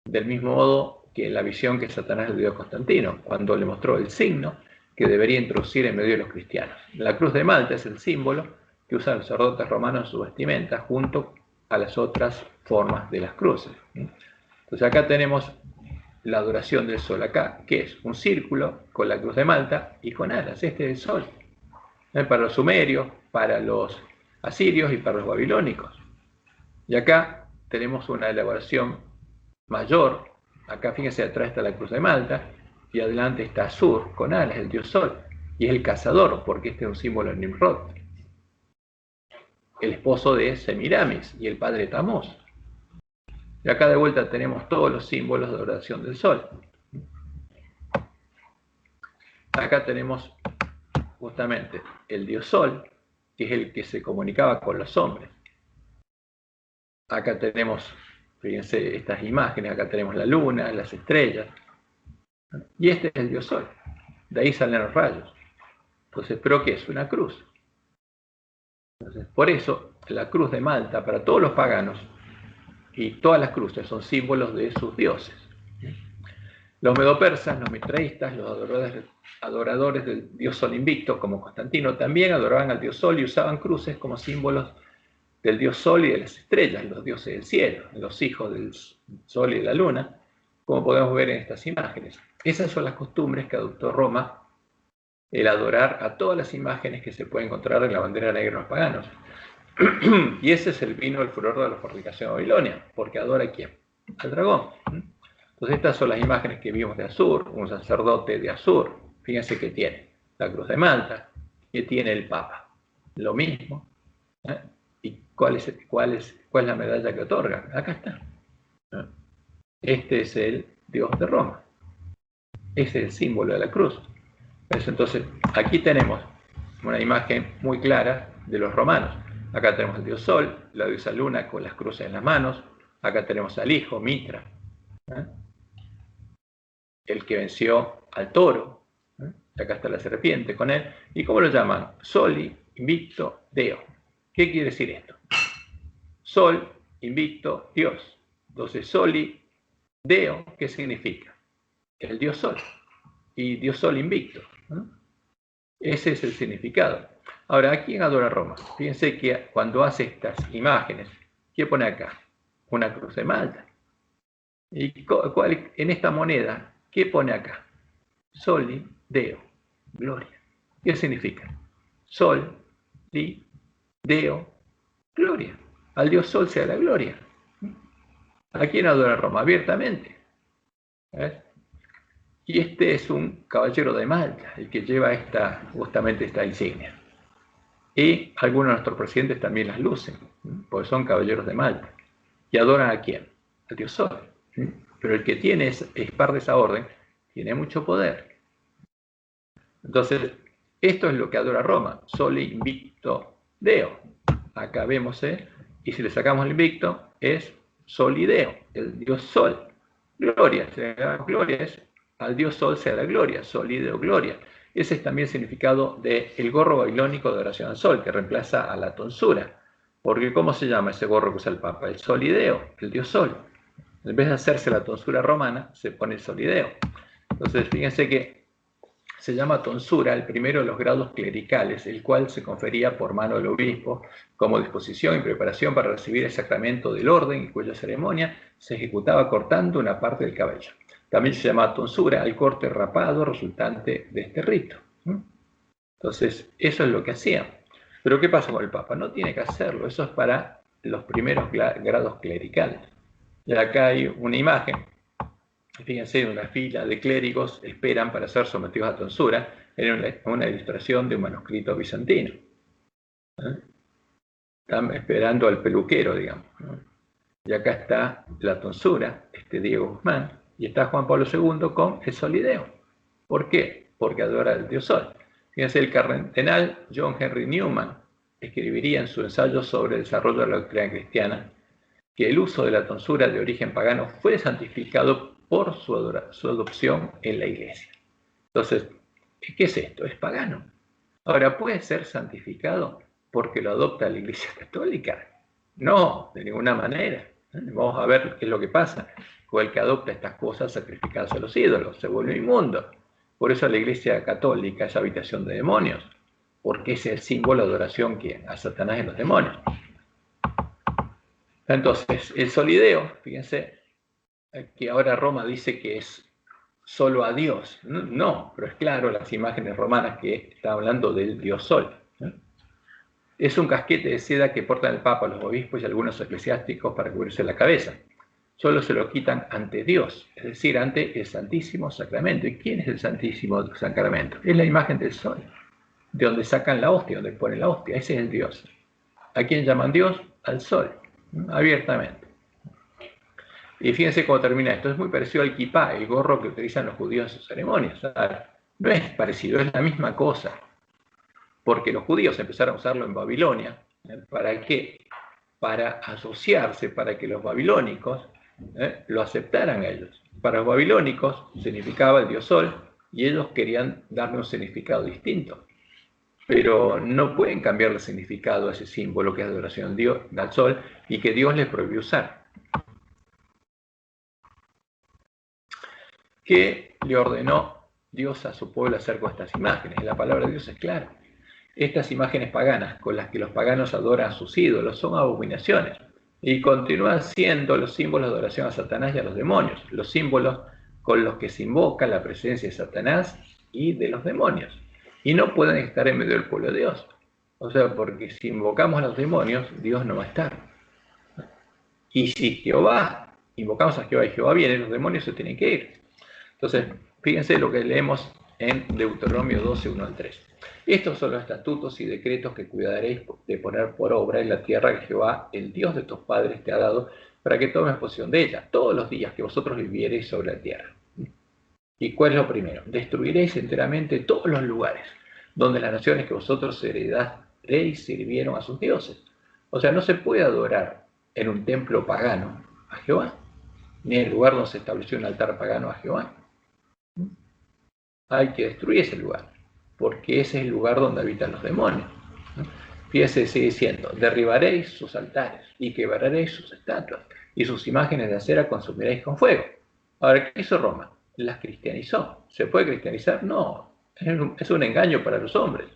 Speaker 1: Del mismo modo que en la visión que Satanás le dio a Constantino, cuando le mostró el signo que debería introducir en medio de los cristianos. La cruz de Malta es el símbolo que usan los sacerdotes romanos en su vestimenta junto a las otras formas de las cruces. Entonces acá tenemos la adoración del sol acá, que es un círculo con la cruz de Malta y con alas. Este es el sol. Para los sumerios, para los asirios y para los babilónicos. Y acá tenemos una elaboración mayor. Acá fíjense, atrás está la cruz de Malta y adelante está Asur con alas, el dios sol, y es el cazador, porque este es un símbolo de Nimrod, el esposo de Semiramis y el padre de Tamuz. Y acá de vuelta tenemos todos los símbolos de adoración del sol. Acá tenemos justamente el dios sol, que es el que se comunicaba con los hombres. Acá tenemos, fíjense estas imágenes, acá tenemos la luna, las estrellas, y este es el dios sol. De ahí salen los rayos. Entonces, ¿pero qué es? Una cruz. Entonces, por eso, la cruz de Malta, para todos los paganos, y todas las cruces son símbolos de sus dioses. Los medopersas, los mitraístas, los adoradores del dios sol invicto, como Constantino, también adoraban al dios sol y usaban cruces como símbolos del dios sol y de las estrellas, los dioses del cielo, los hijos del sol y de la luna, como podemos ver en estas imágenes. Esas son las costumbres que adoptó Roma, el adorar a todas las imágenes que se pueden encontrar en la bandera negra de los paganos. Y ese es el vino del furor de la fornicación de Babilonia, porque adora ¿a quién? Al dragón. Entonces estas son las imágenes que vimos de Asur, un sacerdote de Asur. Fíjense que tiene la cruz de Malta, que tiene el Papa. Lo mismo. ¿Y cuál es la medalla que otorga? Acá está. Este es el dios de Roma. Ese es el símbolo de la cruz. Entonces, aquí tenemos una imagen muy clara de los romanos. Acá tenemos al dios Sol, la diosa Luna con las cruces en las manos. Acá tenemos al hijo, Mitra, el que venció al toro. Acá está la serpiente con él. ¿Y cómo lo llaman? Soli, invicto, Deo. ¿Qué quiere decir esto? Sol, invicto, Dios. Entonces, Soli, Deo, ¿qué significa? El dios Sol. Y dios Sol invicto. Ese es el significado. Ahora, ¿a quién adora Roma? Fíjense que cuando hace estas imágenes, ¿qué pone acá? Una cruz de Malta. ¿Y en esta moneda, qué pone acá? Soli, Deo, gloria. ¿Qué significa? Sol, Di, Deo, gloria. Al dios Sol sea la gloria. ¿A quién adora Roma? Abiertamente. Y este es un caballero de Malta, el que lleva justamente esta insignia. Y algunos de nuestros presidentes también las lucen, porque son caballeros de Malta. ¿Y adoran a quién? Al dios Sol. Pero el que tiene es par de esa orden, tiene mucho poder. Entonces, esto es lo que adora Roma. Soli, invicto, Deo. Acá vemos, y si le sacamos el invicto, es Soli Deo, el dios Sol. Gloria, gloria es al dios Sol sea la gloria, Sol y Deo, gloria. Ese es también el significado del gorro babilónico de adoración al Sol, que reemplaza a la tonsura. Porque ¿cómo se llama ese gorro que usa el Papa? El solideo, el dios sol. En vez de hacerse la tonsura romana, se pone el solideo. Entonces, fíjense que se llama tonsura el primero de los grados clericales, el cual se confería por mano del obispo como disposición y preparación para recibir el sacramento del orden y cuya ceremonia se ejecutaba cortando una parte del cabello. También se llama tonsura al corte rapado resultante de este rito. Entonces, eso es lo que hacían. Pero ¿qué pasa con el Papa? No tiene que hacerlo, eso es para los primeros grados clericales. Y acá hay una imagen, fíjense, una fila de clérigos esperan para ser sometidos a tonsura en una ilustración de un manuscrito bizantino. Están esperando al peluquero, digamos. Y acá está la tonsura, Diego Guzmán, y está Juan Pablo II con el solideo. ¿Por qué? Porque adora al dios sol. Fíjense, el cardenal John Henry Newman escribiría en su ensayo sobre el desarrollo de la doctrina cristiana que el uso de la tonsura de origen pagano fue santificado por su adopción en la iglesia. Entonces, ¿qué es esto? Es pagano. Ahora, ¿puede ser santificado porque lo adopta la iglesia católica? No, de ninguna manera. Vamos a ver qué es lo que pasa con el que adopta estas cosas sacrificadas a los ídolos, se vuelve inmundo. Por eso la iglesia católica es habitación de demonios, porque es el símbolo de adoración a Satanás y los demonios. Entonces, el solideo, fíjense, que ahora Roma dice que es solo a Dios. No, pero es claro, las imágenes romanas que está hablando del dios sol. Es un casquete de seda que portan el Papa, los obispos y algunos eclesiásticos para cubrirse la cabeza. Solo se lo quitan ante Dios, es decir, ante el Santísimo Sacramento. ¿Y quién es el Santísimo Sacramento? Es la imagen del sol, de donde sacan la hostia, donde ponen la hostia. Ese es el Dios. ¿A quién llaman Dios? Al sol, abiertamente. Y fíjense cómo termina esto. Es muy parecido al kipá, el gorro que utilizan los judíos en sus ceremonias. No es parecido, es la misma cosa. Porque los judíos empezaron a usarlo en Babilonia. ¿Para qué? Para asociarse, para que los babilónicos lo aceptaran a ellos. Para los babilónicos significaba el dios sol y ellos querían darle un significado distinto. Pero no pueden cambiar el significado a ese símbolo que es adoración al sol y que Dios les prohibió usar. ¿Qué le ordenó Dios a su pueblo hacer con estas imágenes? La palabra de Dios es clara. Estas imágenes paganas con las que los paganos adoran a sus ídolos son abominaciones y continúan siendo los símbolos de adoración a Satanás y a los demonios, los símbolos con los que se invoca la presencia de Satanás y de los demonios. Y no pueden estar en medio del pueblo de Dios. O sea, porque si invocamos a los demonios, Dios no va a estar. Y si invocamos a Jehová y Jehová viene, los demonios se tienen que ir. Entonces, fíjense lo que leemos en Deuteronomio 12, 1 al 3. Estos son los estatutos y decretos que cuidaréis de poner por obra en la tierra que Jehová, el Dios de tus padres, te ha dado, para que tomes posesión de ella, todos los días que vosotros viviereis sobre la tierra. ¿Y cuál es lo primero? Destruiréis enteramente todos los lugares donde las naciones que vosotros heredaréis sirvieron a sus dioses. O sea, no se puede adorar en un templo pagano a Jehová, ni en el lugar donde se estableció un altar pagano a Jehová. Hay que destruir ese lugar, porque ese es el lugar donde habitan los demonios. Fíjense, sigue diciendo, derribaréis sus altares y quebraréis sus estatuas y sus imágenes de acera consumiréis con fuego. Ahora, ¿qué hizo Roma? Las cristianizó. ¿Se puede cristianizar? No, es un engaño para los hombres.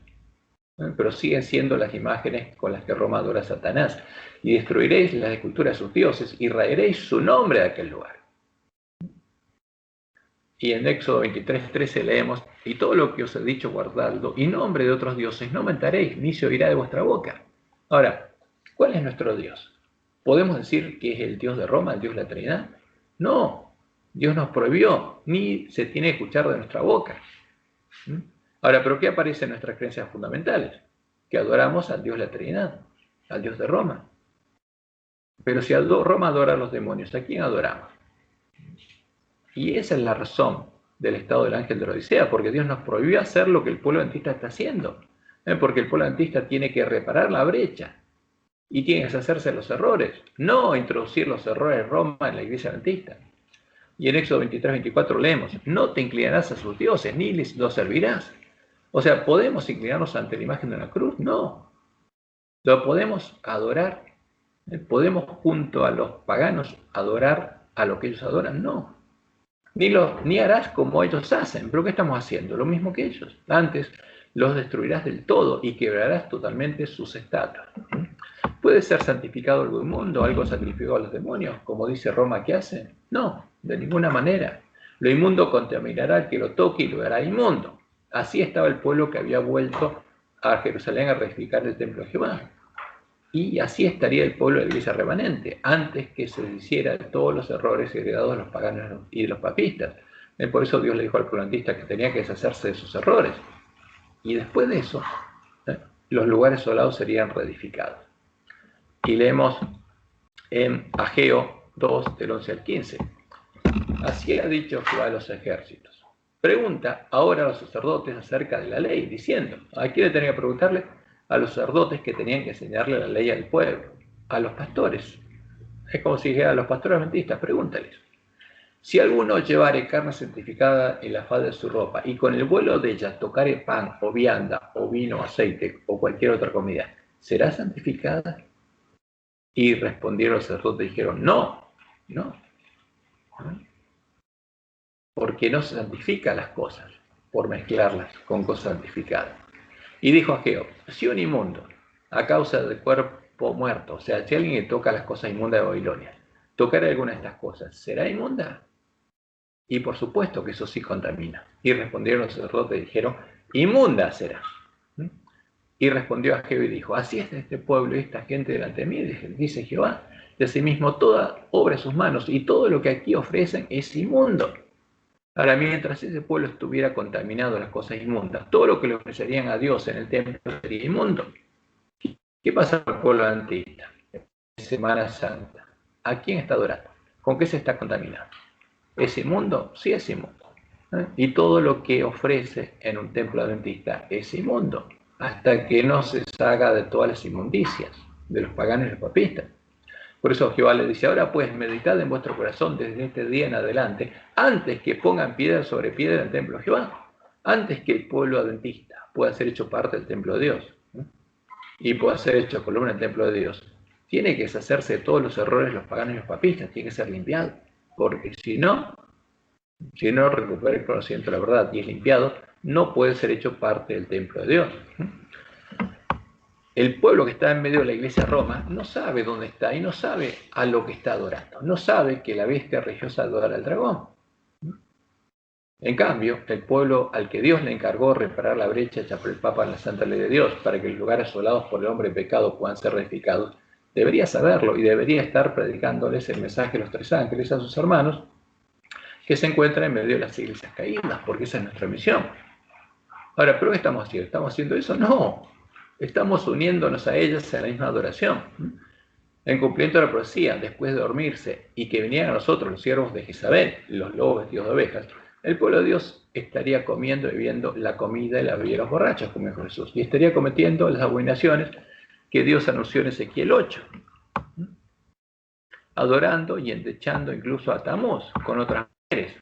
Speaker 1: Pero siguen siendo las imágenes con las que Roma adora a Satanás. Y destruiréis las esculturas de sus dioses y raeréis su nombre de aquel lugar. Y en Éxodo 23:13 leemos, y todo lo que os he dicho guardadlo, y nombre de otros dioses no mentaréis, ni se oirá de vuestra boca. Ahora, ¿cuál es nuestro Dios? ¿Podemos decir que es el Dios de Roma, el Dios de la Trinidad? No, Dios nos prohibió, ni se tiene que escuchar de nuestra boca. Ahora, ¿pero qué aparece en nuestras creencias fundamentales? Que adoramos al Dios de la Trinidad, al Dios de Roma. Pero si Roma adora a los demonios, ¿a quién adoramos? Y esa es la razón del estado del ángel de la Odisea, porque Dios nos prohibió hacer lo que el pueblo adventista está haciendo. Porque el pueblo adventista tiene que reparar la brecha y tiene que deshacerse de los errores, no introducir los errores de Roma en la iglesia adventista. Y en Éxodo 23-24 leemos, no te inclinarás a sus dioses, ni los servirás. O sea, ¿podemos inclinarnos ante la imagen de una cruz? No. ¿Lo podemos adorar? ¿Podemos junto a los paganos adorar a lo que ellos adoran? No. Ni harás como ellos hacen. ¿Pero qué estamos haciendo? Lo mismo que ellos. Antes los destruirás del todo y quebrarás totalmente sus estatuas. ¿Puede ser santificado algo inmundo, algo sacrificado a los demonios, como dice Roma que hace? No, de ninguna manera. Lo inmundo contaminará al que lo toque y lo hará inmundo. Así estaba el pueblo que había vuelto a Jerusalén a reedificar el templo de Jehová. Y así estaría el pueblo de la iglesia remanente, antes que se hiciera todos los errores heredados de los paganos y de los papistas. Por eso Dios le dijo al pueblo antista que tenía que deshacerse de sus errores. Y después de eso, los lugares asolados serían reedificados. Y leemos en Ageo 2, del 11 al 15. Así ha dicho Jehová a los ejércitos. Pregunta ahora a los sacerdotes acerca de la ley, diciendo, ¿a quién le tenía que preguntarle? A los sacerdotes que tenían que enseñarle la ley al pueblo, a los pastores. Es como si dijera a los pastores adventistas, pregúntales. Si alguno llevare carne santificada en la falda de su ropa y con el vuelo de ella tocare pan o vianda o vino, aceite o cualquier otra comida, ¿será santificada? Y respondieron los sacerdotes y dijeron, no. Porque no se santifica las cosas por mezclarlas con cosas santificadas. Y dijo Ageo, si un inmundo, a causa del cuerpo muerto, o sea, si alguien que toca las cosas inmundas de Babilonia, tocar alguna de estas cosas, ¿será inmunda? Y por supuesto que eso sí contamina. Y respondieron los sacerdotes y dijeron, inmunda será. Y respondió Ageo y dijo, así es este pueblo y esta gente delante de mí, dice Jehová, de asimismo toda obra de sus manos y todo lo que aquí ofrecen es inmundo. Ahora, mientras ese pueblo estuviera contaminado de las cosas inmundas, todo lo que le ofrecerían a Dios en el templo sería inmundo. ¿Qué pasa con el pueblo adventista? Semana Santa. ¿A quién está adorando? ¿Con qué se está contaminando? ¿Es inmundo? Sí, es inmundo. Y todo lo que ofrece en un templo adventista es inmundo, hasta que no se salga de todas las inmundicias de los paganos y los papistas. Por eso Jehová le dice, ahora pues meditad en vuestro corazón desde este día en adelante, antes que pongan piedra sobre piedra en el templo de Jehová, antes que el pueblo adventista pueda ser hecho parte del templo de Dios y pueda ser hecho columna del templo de Dios, tiene que deshacerse de todos los errores de los paganos y los papistas, tiene que ser limpiado, porque si no recupera el conocimiento de la verdad y es limpiado, no puede ser hecho parte del templo de Dios. El pueblo que está en medio de la iglesia de Roma no sabe dónde está y no sabe a lo que está adorando. No sabe que la bestia religiosa adora al dragón. En cambio, el pueblo al que Dios le encargó reparar la brecha hecha por el Papa en la Santa Ley de Dios para que los lugares asolados por el hombre pecado puedan ser reedificados, debería saberlo y debería estar predicándoles el mensaje de los tres ángeles a sus hermanos que se encuentran en medio de las iglesias caídas, porque esa es nuestra misión. Ahora, ¿pero qué estamos haciendo? ¿Estamos haciendo eso? No. Estamos uniéndonos a ellas en la misma adoración. En cumplimiento de la profecía, después de dormirse y que vinieran a nosotros los siervos de Jezabel, los lobos vestidos de ovejas, el pueblo de Dios estaría comiendo y bebiendo la comida y la bebida de los borrachos, como dijo Jesús, y estaría cometiendo las abominaciones que Dios anunció en Ezequiel 8, adorando y endechando incluso a Tamuz con otras mujeres,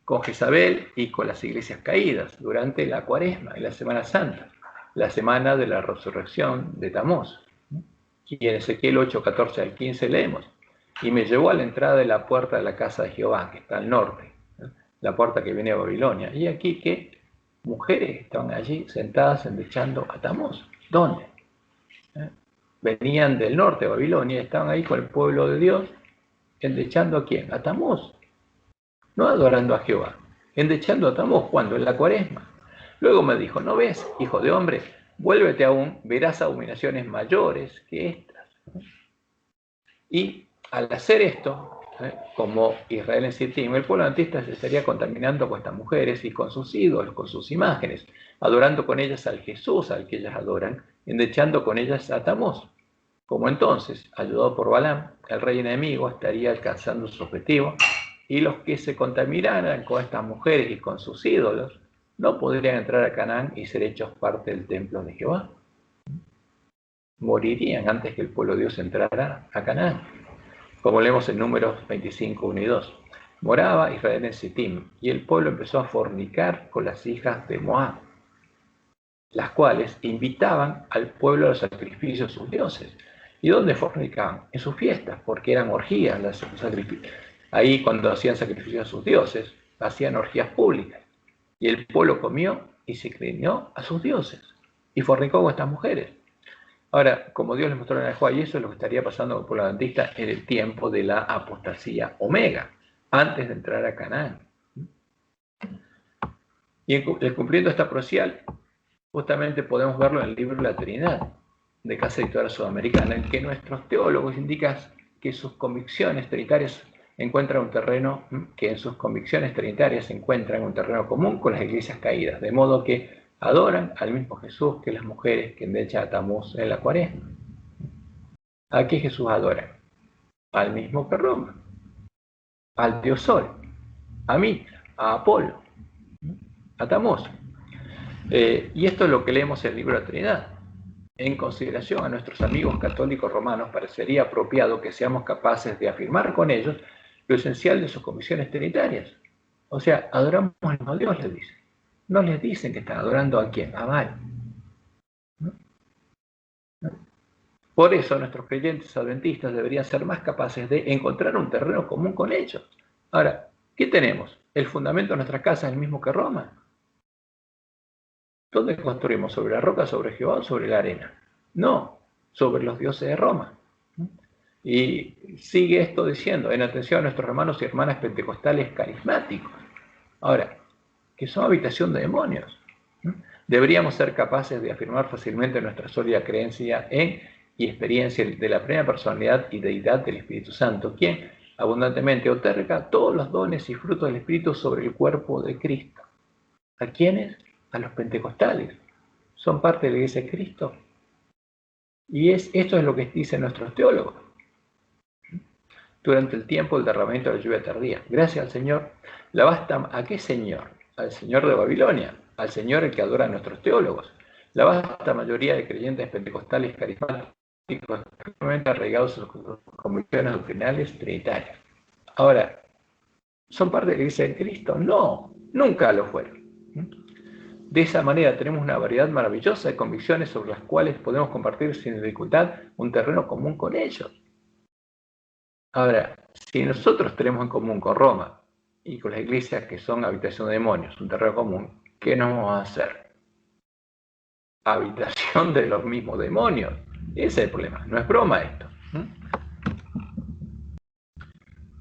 Speaker 1: con Jezabel y con las iglesias caídas durante la Cuaresma y la Semana Santa, la semana de la resurrección de Tamuz. Y en Ezequiel 8, 14 al 15 leemos, y me llevó a la entrada de la puerta de la casa de Jehová, que está al norte, la puerta que viene a Babilonia. Y aquí que mujeres estaban allí sentadas endechando a Tamuz. ¿Dónde? Venían del norte de Babilonia, estaban ahí con el pueblo de Dios, endechando a quién? A Tamuz. No adorando a Jehová, endechando a Tamuz. ¿Cuándo? En la Cuaresma. Luego me dijo, ¿no ves, hijo de hombre? Vuélvete aún, verás abominaciones mayores que estas. Y al hacer esto, como Israel en Sittim, el pueblo adventista se estaría contaminando con estas mujeres y con sus ídolos, con sus imágenes, adorando con ellas al Jesús al que ellas adoran, endechando con ellas a Tamuz. Como entonces, ayudado por Balaam, el rey enemigo estaría alcanzando su objetivo y los que se contaminaran con estas mujeres y con sus ídolos no podrían entrar a Canaán y ser hechos parte del templo de Jehová. Morirían antes que el pueblo de Dios entrara a Canaán. Como leemos en Números 25, 1 y 2. Moraba Israel en Sittim y el pueblo empezó a fornicar con las hijas de Moab. las cuales invitaban al pueblo a los sacrificios de sus dioses. ¿Y dónde fornicaban? En sus fiestas, porque eran orgías los sacrificios. Ahí cuando hacían sacrificios a sus dioses, hacían orgías públicas. Y el pueblo comió y se inclinó a sus dioses. Y fornicó con estas mujeres. Ahora, como Dios les mostró en el Juan, y eso es lo que estaría pasando con el pueblo adventista en el tiempo de la apostasía omega, antes de entrar a Canaán. Y el cumpliendo esta profecía, justamente podemos verlo en el libro La Trinidad, de Casa Editorial Sudamericana, en que nuestros teólogos indican que sus convicciones trinitarias encuentran un terreno, que en sus convicciones trinitarias encuentran un terreno común con las iglesias caídas, de modo que adoran al mismo Jesús que las mujeres que endechan a Tamuz en la Cuaresma. ¿A qué Jesús adora? Al mismo que Roma, al Dios Sol, a Mitra, a Apolo, a Tamuz. Y esto es lo que leemos en el libro de la Trinidad. En consideración a nuestros amigos católicos romanos, parecería apropiado que seamos capaces de afirmar con ellos lo esencial de sus convicciones trinitarias. O sea, adoramos al mismo Dios, les dicen. No les dicen que están adorando a quién, a Baal. ¿No? Por eso nuestros creyentes adventistas deberían ser más capaces de encontrar un terreno común con ellos. Ahora, ¿qué tenemos? ¿El fundamento de nuestra casa es el mismo que Roma? ¿Dónde construimos? ¿Sobre la roca, sobre Jehová o sobre la arena? No, sobre los dioses de Roma. Y sigue esto diciendo, en atención a nuestros hermanos y hermanas pentecostales carismáticos. Ahora, que son habitación de demonios. Deberíamos ser capaces de afirmar fácilmente nuestra sólida creencia en y experiencia de la plena personalidad y deidad del Espíritu Santo, quien abundantemente otorga todos los dones y frutos del Espíritu sobre el cuerpo de Cristo. ¿A quiénes? A los pentecostales. Son parte de la Iglesia de Cristo. Y esto es lo que dicen nuestros teólogos. Durante el tiempo del derramamiento de la lluvia tardía, gracias al Señor, ¿a qué Señor? Al Señor de Babilonia, al Señor el que adora a nuestros teólogos. La vasta mayoría de creyentes pentecostales carismáticos firmemente arraigados en sus convicciones doctrinales trinitarias. Ahora, ¿son parte de la Iglesia de Cristo? No, nunca lo fueron. De esa manera tenemos una variedad maravillosa de convicciones sobre las cuales podemos compartir sin dificultad un terreno común con ellos. Ahora, si nosotros tenemos en común con Roma y con las iglesias que son habitación de demonios, un terreno común, ¿qué nos vamos a hacer? Habitación de los mismos demonios. Ese es el problema, no es broma esto.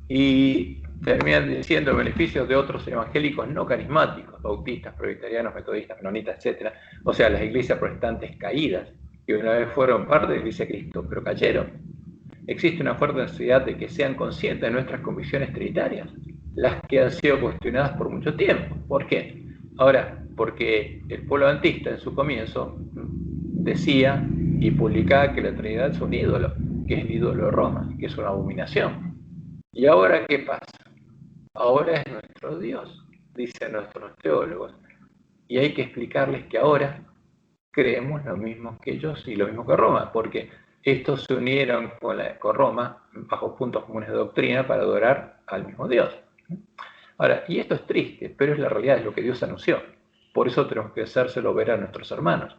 Speaker 1: Y terminan diciendo beneficios de otros evangélicos no carismáticos, bautistas, presbiterianos, metodistas, menonitas, etc. O sea, las iglesias protestantes caídas, que una vez fueron parte de la Iglesia de Cristo, pero cayeron. Existe una fuerte necesidad de que sean conscientes de nuestras convicciones trinitarias, las que han sido cuestionadas por mucho tiempo. ¿Por qué? Ahora, porque el pueblo adventista en su comienzo decía y publicaba que la Trinidad es un ídolo, que es el ídolo de Roma, que es una abominación. ¿Y ahora qué pasa? Ahora es nuestro Dios, dicen nuestros teólogos. Y hay que explicarles que ahora creemos lo mismo que ellos y lo mismo que Roma, porque estos se unieron con Roma bajo puntos comunes de doctrina para adorar al mismo Dios. Ahora, y esto es triste, pero es la realidad, es lo que Dios anunció. Por eso tenemos que hacérselo ver a nuestros hermanos.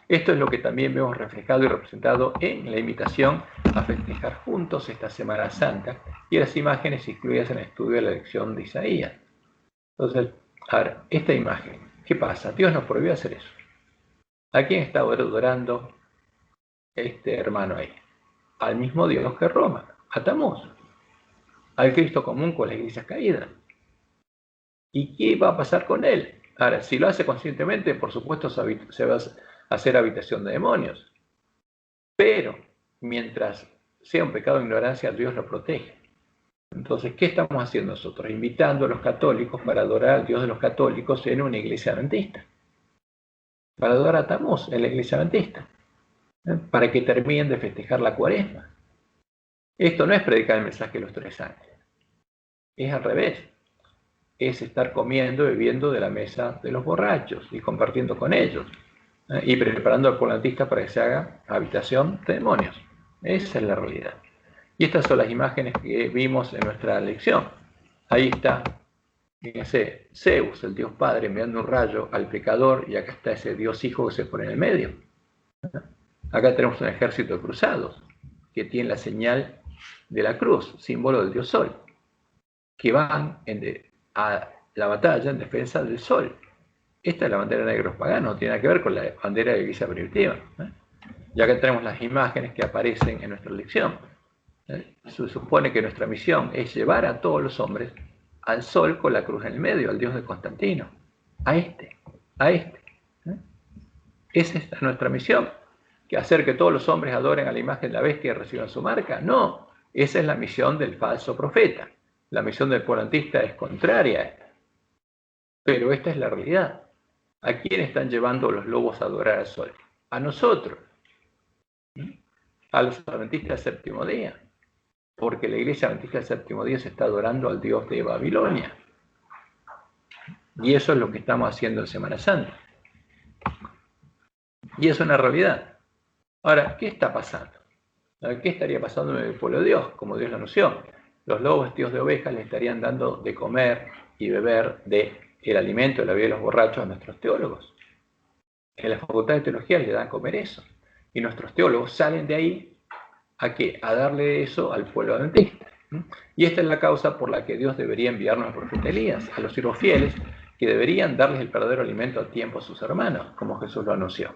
Speaker 1: Esto es lo que también vemos reflejado y representado en la invitación a festejar juntos esta Semana Santa y las imágenes incluidas en el estudio de la lección de Isaías. Entonces, ahora, esta imagen, ¿qué pasa? Dios nos prohibió hacer eso. ¿A quién está adorando este hermano ahí? Al mismo Dios que Roma, a Tamuz, al Cristo común con las iglesias caídas. ¿Y qué va a pasar con él? Ahora, si lo hace conscientemente, por supuesto se va a hacer habitación de demonios. Pero, mientras sea un pecado de ignorancia, Dios lo protege. Entonces, ¿qué estamos haciendo nosotros? Invitando a los católicos para adorar al Dios de los católicos en una iglesia adventista. Para adorar a Tamuz en la iglesia adventista. Para que terminen de festejar la Cuaresma. Esto no es predicar el mensaje de los 3 ángeles. Es al revés. Es estar comiendo y bebiendo de la mesa de los borrachos y compartiendo con ellos. Y preparando al polantista para que se haga habitación de demonios. Esa es la realidad. Y estas son las imágenes que vimos en nuestra lección. Ahí está Fíjense, Zeus, el Dios Padre, enviando un rayo al pecador, y acá está ese Dios Hijo que se pone en el medio. Acá tenemos un ejército de cruzados que tiene la señal de la cruz, símbolo del Dios Sol, que van a la batalla en defensa del Sol. Esta es la bandera negra de los paganos, no tiene nada que ver con la bandera de la iglesia primitiva. Y acá tenemos las imágenes que aparecen en nuestra lección. Se supone que nuestra misión es llevar a todos los hombres al Sol con la cruz en el medio, al Dios de Constantino, a este. Esa es nuestra misión. ¿Que hacer que todos los hombres adoren a la imagen de la bestia y reciban su marca? No, esa es la misión del falso profeta. La misión del polantista es contraria a esta. Pero esta es la realidad. ¿A quién están llevando los lobos a adorar al Sol? A nosotros. A los adventistas del séptimo día. Porque la iglesia adventista del séptimo día se está adorando al Dios de Babilonia. Y eso es lo que estamos haciendo en Semana Santa. Y es una realidad. Ahora, ¿qué está pasando? ¿Qué estaría pasando en el pueblo de Dios, como Dios lo anunció? Los lobos vestidos de ovejas le estarían dando de comer y beber del alimento de la vida de los borrachos a nuestros teólogos. En la facultad de teología le dan a comer eso. Y nuestros teólogos salen de ahí ¿a qué? A darle eso al pueblo adventista. Y esta es la causa por la que Dios debería enviarnos al profeta Elías, a los siervos fieles, que deberían darles el verdadero alimento a tiempo a sus hermanos, como Jesús lo anunció.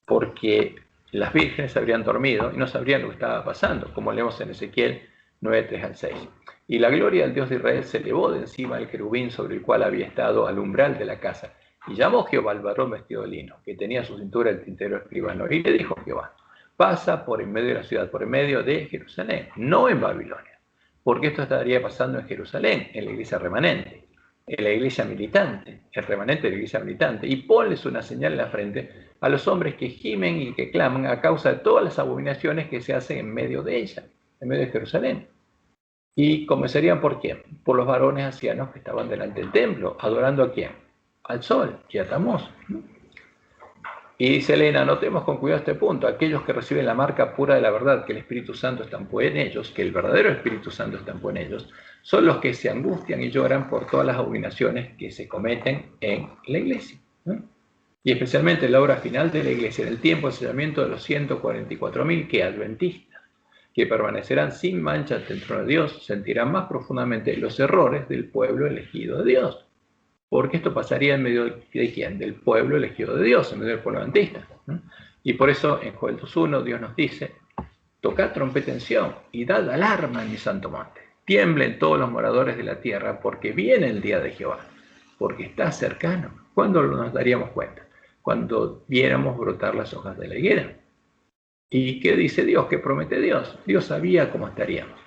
Speaker 1: Porque las vírgenes habrían dormido y no sabrían lo que estaba pasando, como leemos en Ezequiel 9:3-6. Y la gloria del Dios de Israel se elevó de encima del querubín sobre el cual había estado al umbral de la casa. Y llamó Jehová al varón vestido de lino, que tenía en su cintura el tintero escribano. Y le dijo Jehová: pasa por en medio de la ciudad, por en medio de Jerusalén, no en Babilonia. Porque esto estaría pasando en Jerusalén, en la iglesia remanente, en la iglesia militante, el remanente de la iglesia militante. Y ponles una señal en la frente a los hombres que gimen y que claman a causa de todas las abominaciones que se hacen en medio de ella, en medio de Jerusalén. ¿Y comenzarían por quién? Por los varones ancianos que estaban delante del templo, adorando a quién? Al sol y a Tamuz. Y dice Elena, notemos con cuidado este punto: aquellos que reciben la marca pura de la verdad, que el Espíritu Santo estampó en ellos, que el verdadero Espíritu Santo estampó en ellos, son los que se angustian y lloran por todas las abominaciones que se cometen en la iglesia. Y especialmente en la obra final de la iglesia, en el tiempo de sellamiento de los 144.000 que adventistas, que permanecerán sin mancha ante el trono de Dios, sentirán más profundamente los errores del pueblo elegido de Dios. Porque esto pasaría en medio de ¿quién? Del pueblo elegido de Dios, en medio del pueblo adventista. Y por eso en Joel 2:1 Dios nos dice: tocad trompeta en Sión y dad alarma en mi santo monte. Tiemblen todos los moradores de la tierra, porque viene el día de Jehová, porque está cercano. ¿Cuándo nos daríamos cuenta? Cuando viéramos brotar las hojas de la higuera. ¿Y qué dice Dios? ¿Qué promete Dios? Dios sabía cómo estaríamos,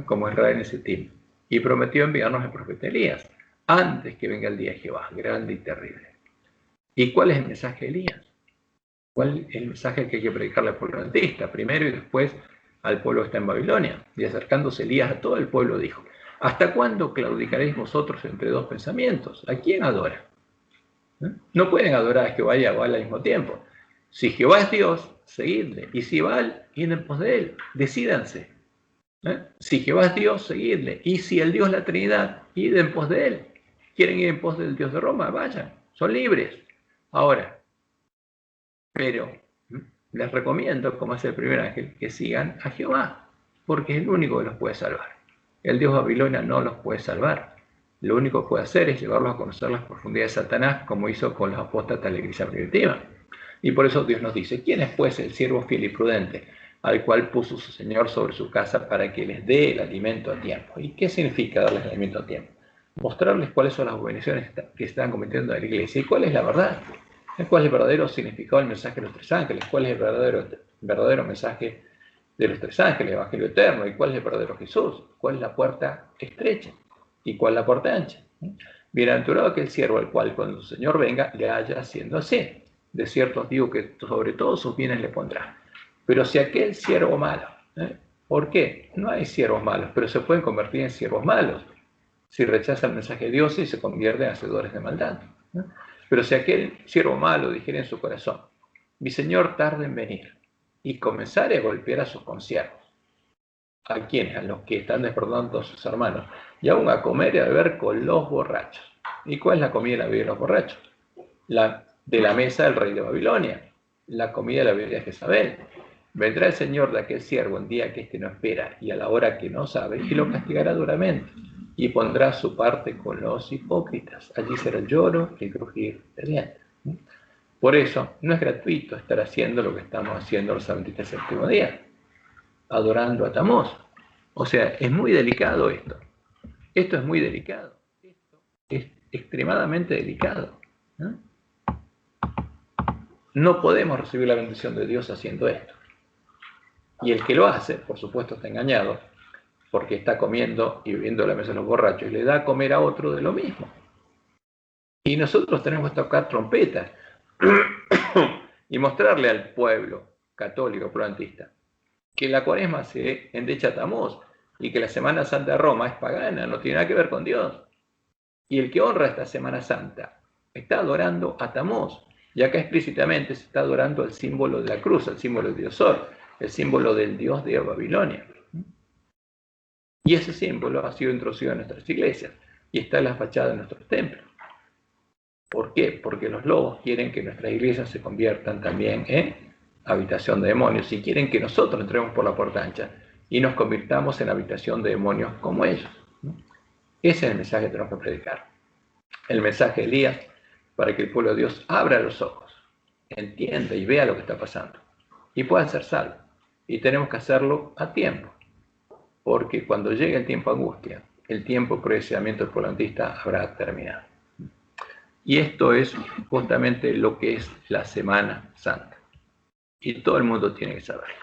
Speaker 1: como Israel en ese tiempo, y prometió enviarnos el profeta Elías antes que venga el día de Jehová, grande y terrible. ¿Y cuál es el mensaje de Elías? ¿Cuál es el mensaje que hay que predicarle al pueblo adventista? Primero y después al pueblo que está en Babilonia. Y acercándose Elías a todo el pueblo dijo: ¿hasta cuándo claudicaréis vosotros entre dos pensamientos? ¿A quién adora? No pueden adorar a Jehová y a Baal al mismo tiempo. Si Jehová es Dios, seguidle. Y si Baal, id en pos de él. Decídanse. Si Jehová es Dios, seguidle. Y si el Dios es la Trinidad, id en pos de él. ¿Quieren ir en pos del Dios de Roma? Vayan, son libres. Ahora, pero les recomiendo, como es el primer ángel, que sigan a Jehová, porque es el único que los puede salvar. El Dios de Babilonia no los puede salvar. Lo único que puede hacer es llevarlos a conocer las profundidades de Satanás, como hizo con los apóstatas de la iglesia primitiva. Y por eso Dios nos dice: ¿quién es pues el siervo fiel y prudente, al cual puso su Señor sobre su casa para que les dé el alimento a tiempo? ¿Y qué significa darles el alimento a tiempo? Mostrarles cuáles son las abominaciones que están cometiendo en la iglesia y cuál es la verdad. ¿Cuál es el verdadero significado del mensaje de los tres ángeles? ¿Cuál es el verdadero mensaje de los tres ángeles, el Evangelio eterno? ¿Y cuál es el verdadero Jesús? ¿Cuál es la puerta estrecha? ¿Y cuál es la puerta ancha? Bienaventurado aquel siervo al cual cuando su Señor venga le haya haciendo así. De cierto os digo que sobre todos sus bienes le pondrá. Pero si aquel siervo malo, ¿por qué? No hay siervos malos, pero se pueden convertir en siervos malos si rechaza el mensaje de Dios y se convierten en hacedores de maldad. Pero si aquel siervo malo dijera en su corazón: mi Señor tarda en venir, y comenzare a golpear a sus consiervos, ¿A quiénes? A los que están despertando a sus hermanos. Y aún a comer y a beber con los borrachos. ¿Y cuál es la comida y la bebida de los borrachos? La de la mesa del rey de Babilonia. La comida y la bebida de Jezabel. Vendrá el Señor de aquel siervo en día que éste no espera y a la hora que no sabe, y lo castigará duramente, y pondrá su parte con los hipócritas. Allí será el lloro y el crujir de dientes. Por eso, no es gratuito estar haciendo lo que estamos haciendo los adventistas del séptimo día, adorando a Tamuz. O sea, es muy delicado esto. Esto es muy delicado. Esto es extremadamente delicado. No podemos recibir la bendición de Dios haciendo esto. Y el que lo hace, por supuesto, está engañado, porque está comiendo y bebiendo a la mesa de los borrachos y le da a comer a otro de lo mismo. Y nosotros tenemos que tocar trompetas y mostrarle al pueblo católico proantista que la cuaresma se endecha a Tamuz y que la Semana Santa de Roma es pagana, no tiene nada que ver con Dios. Y el que honra esta Semana Santa está adorando a Tamuz. Y acá explícitamente se está adorando al símbolo de la cruz, al símbolo del dios Sol, el símbolo del dios de Babilonia. Y ese símbolo ha sido introducido en nuestras iglesias y está en la fachada de nuestros templos. ¿Por qué? Porque los lobos quieren que nuestras iglesias se conviertan también en habitación de demonios y quieren que nosotros entremos por la puerta ancha y nos convirtamos en habitación de demonios como ellos. Ese es el mensaje que tenemos que predicar. El mensaje de Elías para que el pueblo de Dios abra los ojos, entienda y vea lo que está pasando y pueda ser salvo. Y tenemos que hacerlo a tiempo, porque cuando llegue el tiempo de angustia, el tiempo de procesamiento del pueblo adventista habrá terminado. Y esto es justamente lo que es la Semana Santa. Y todo el mundo tiene que saberlo.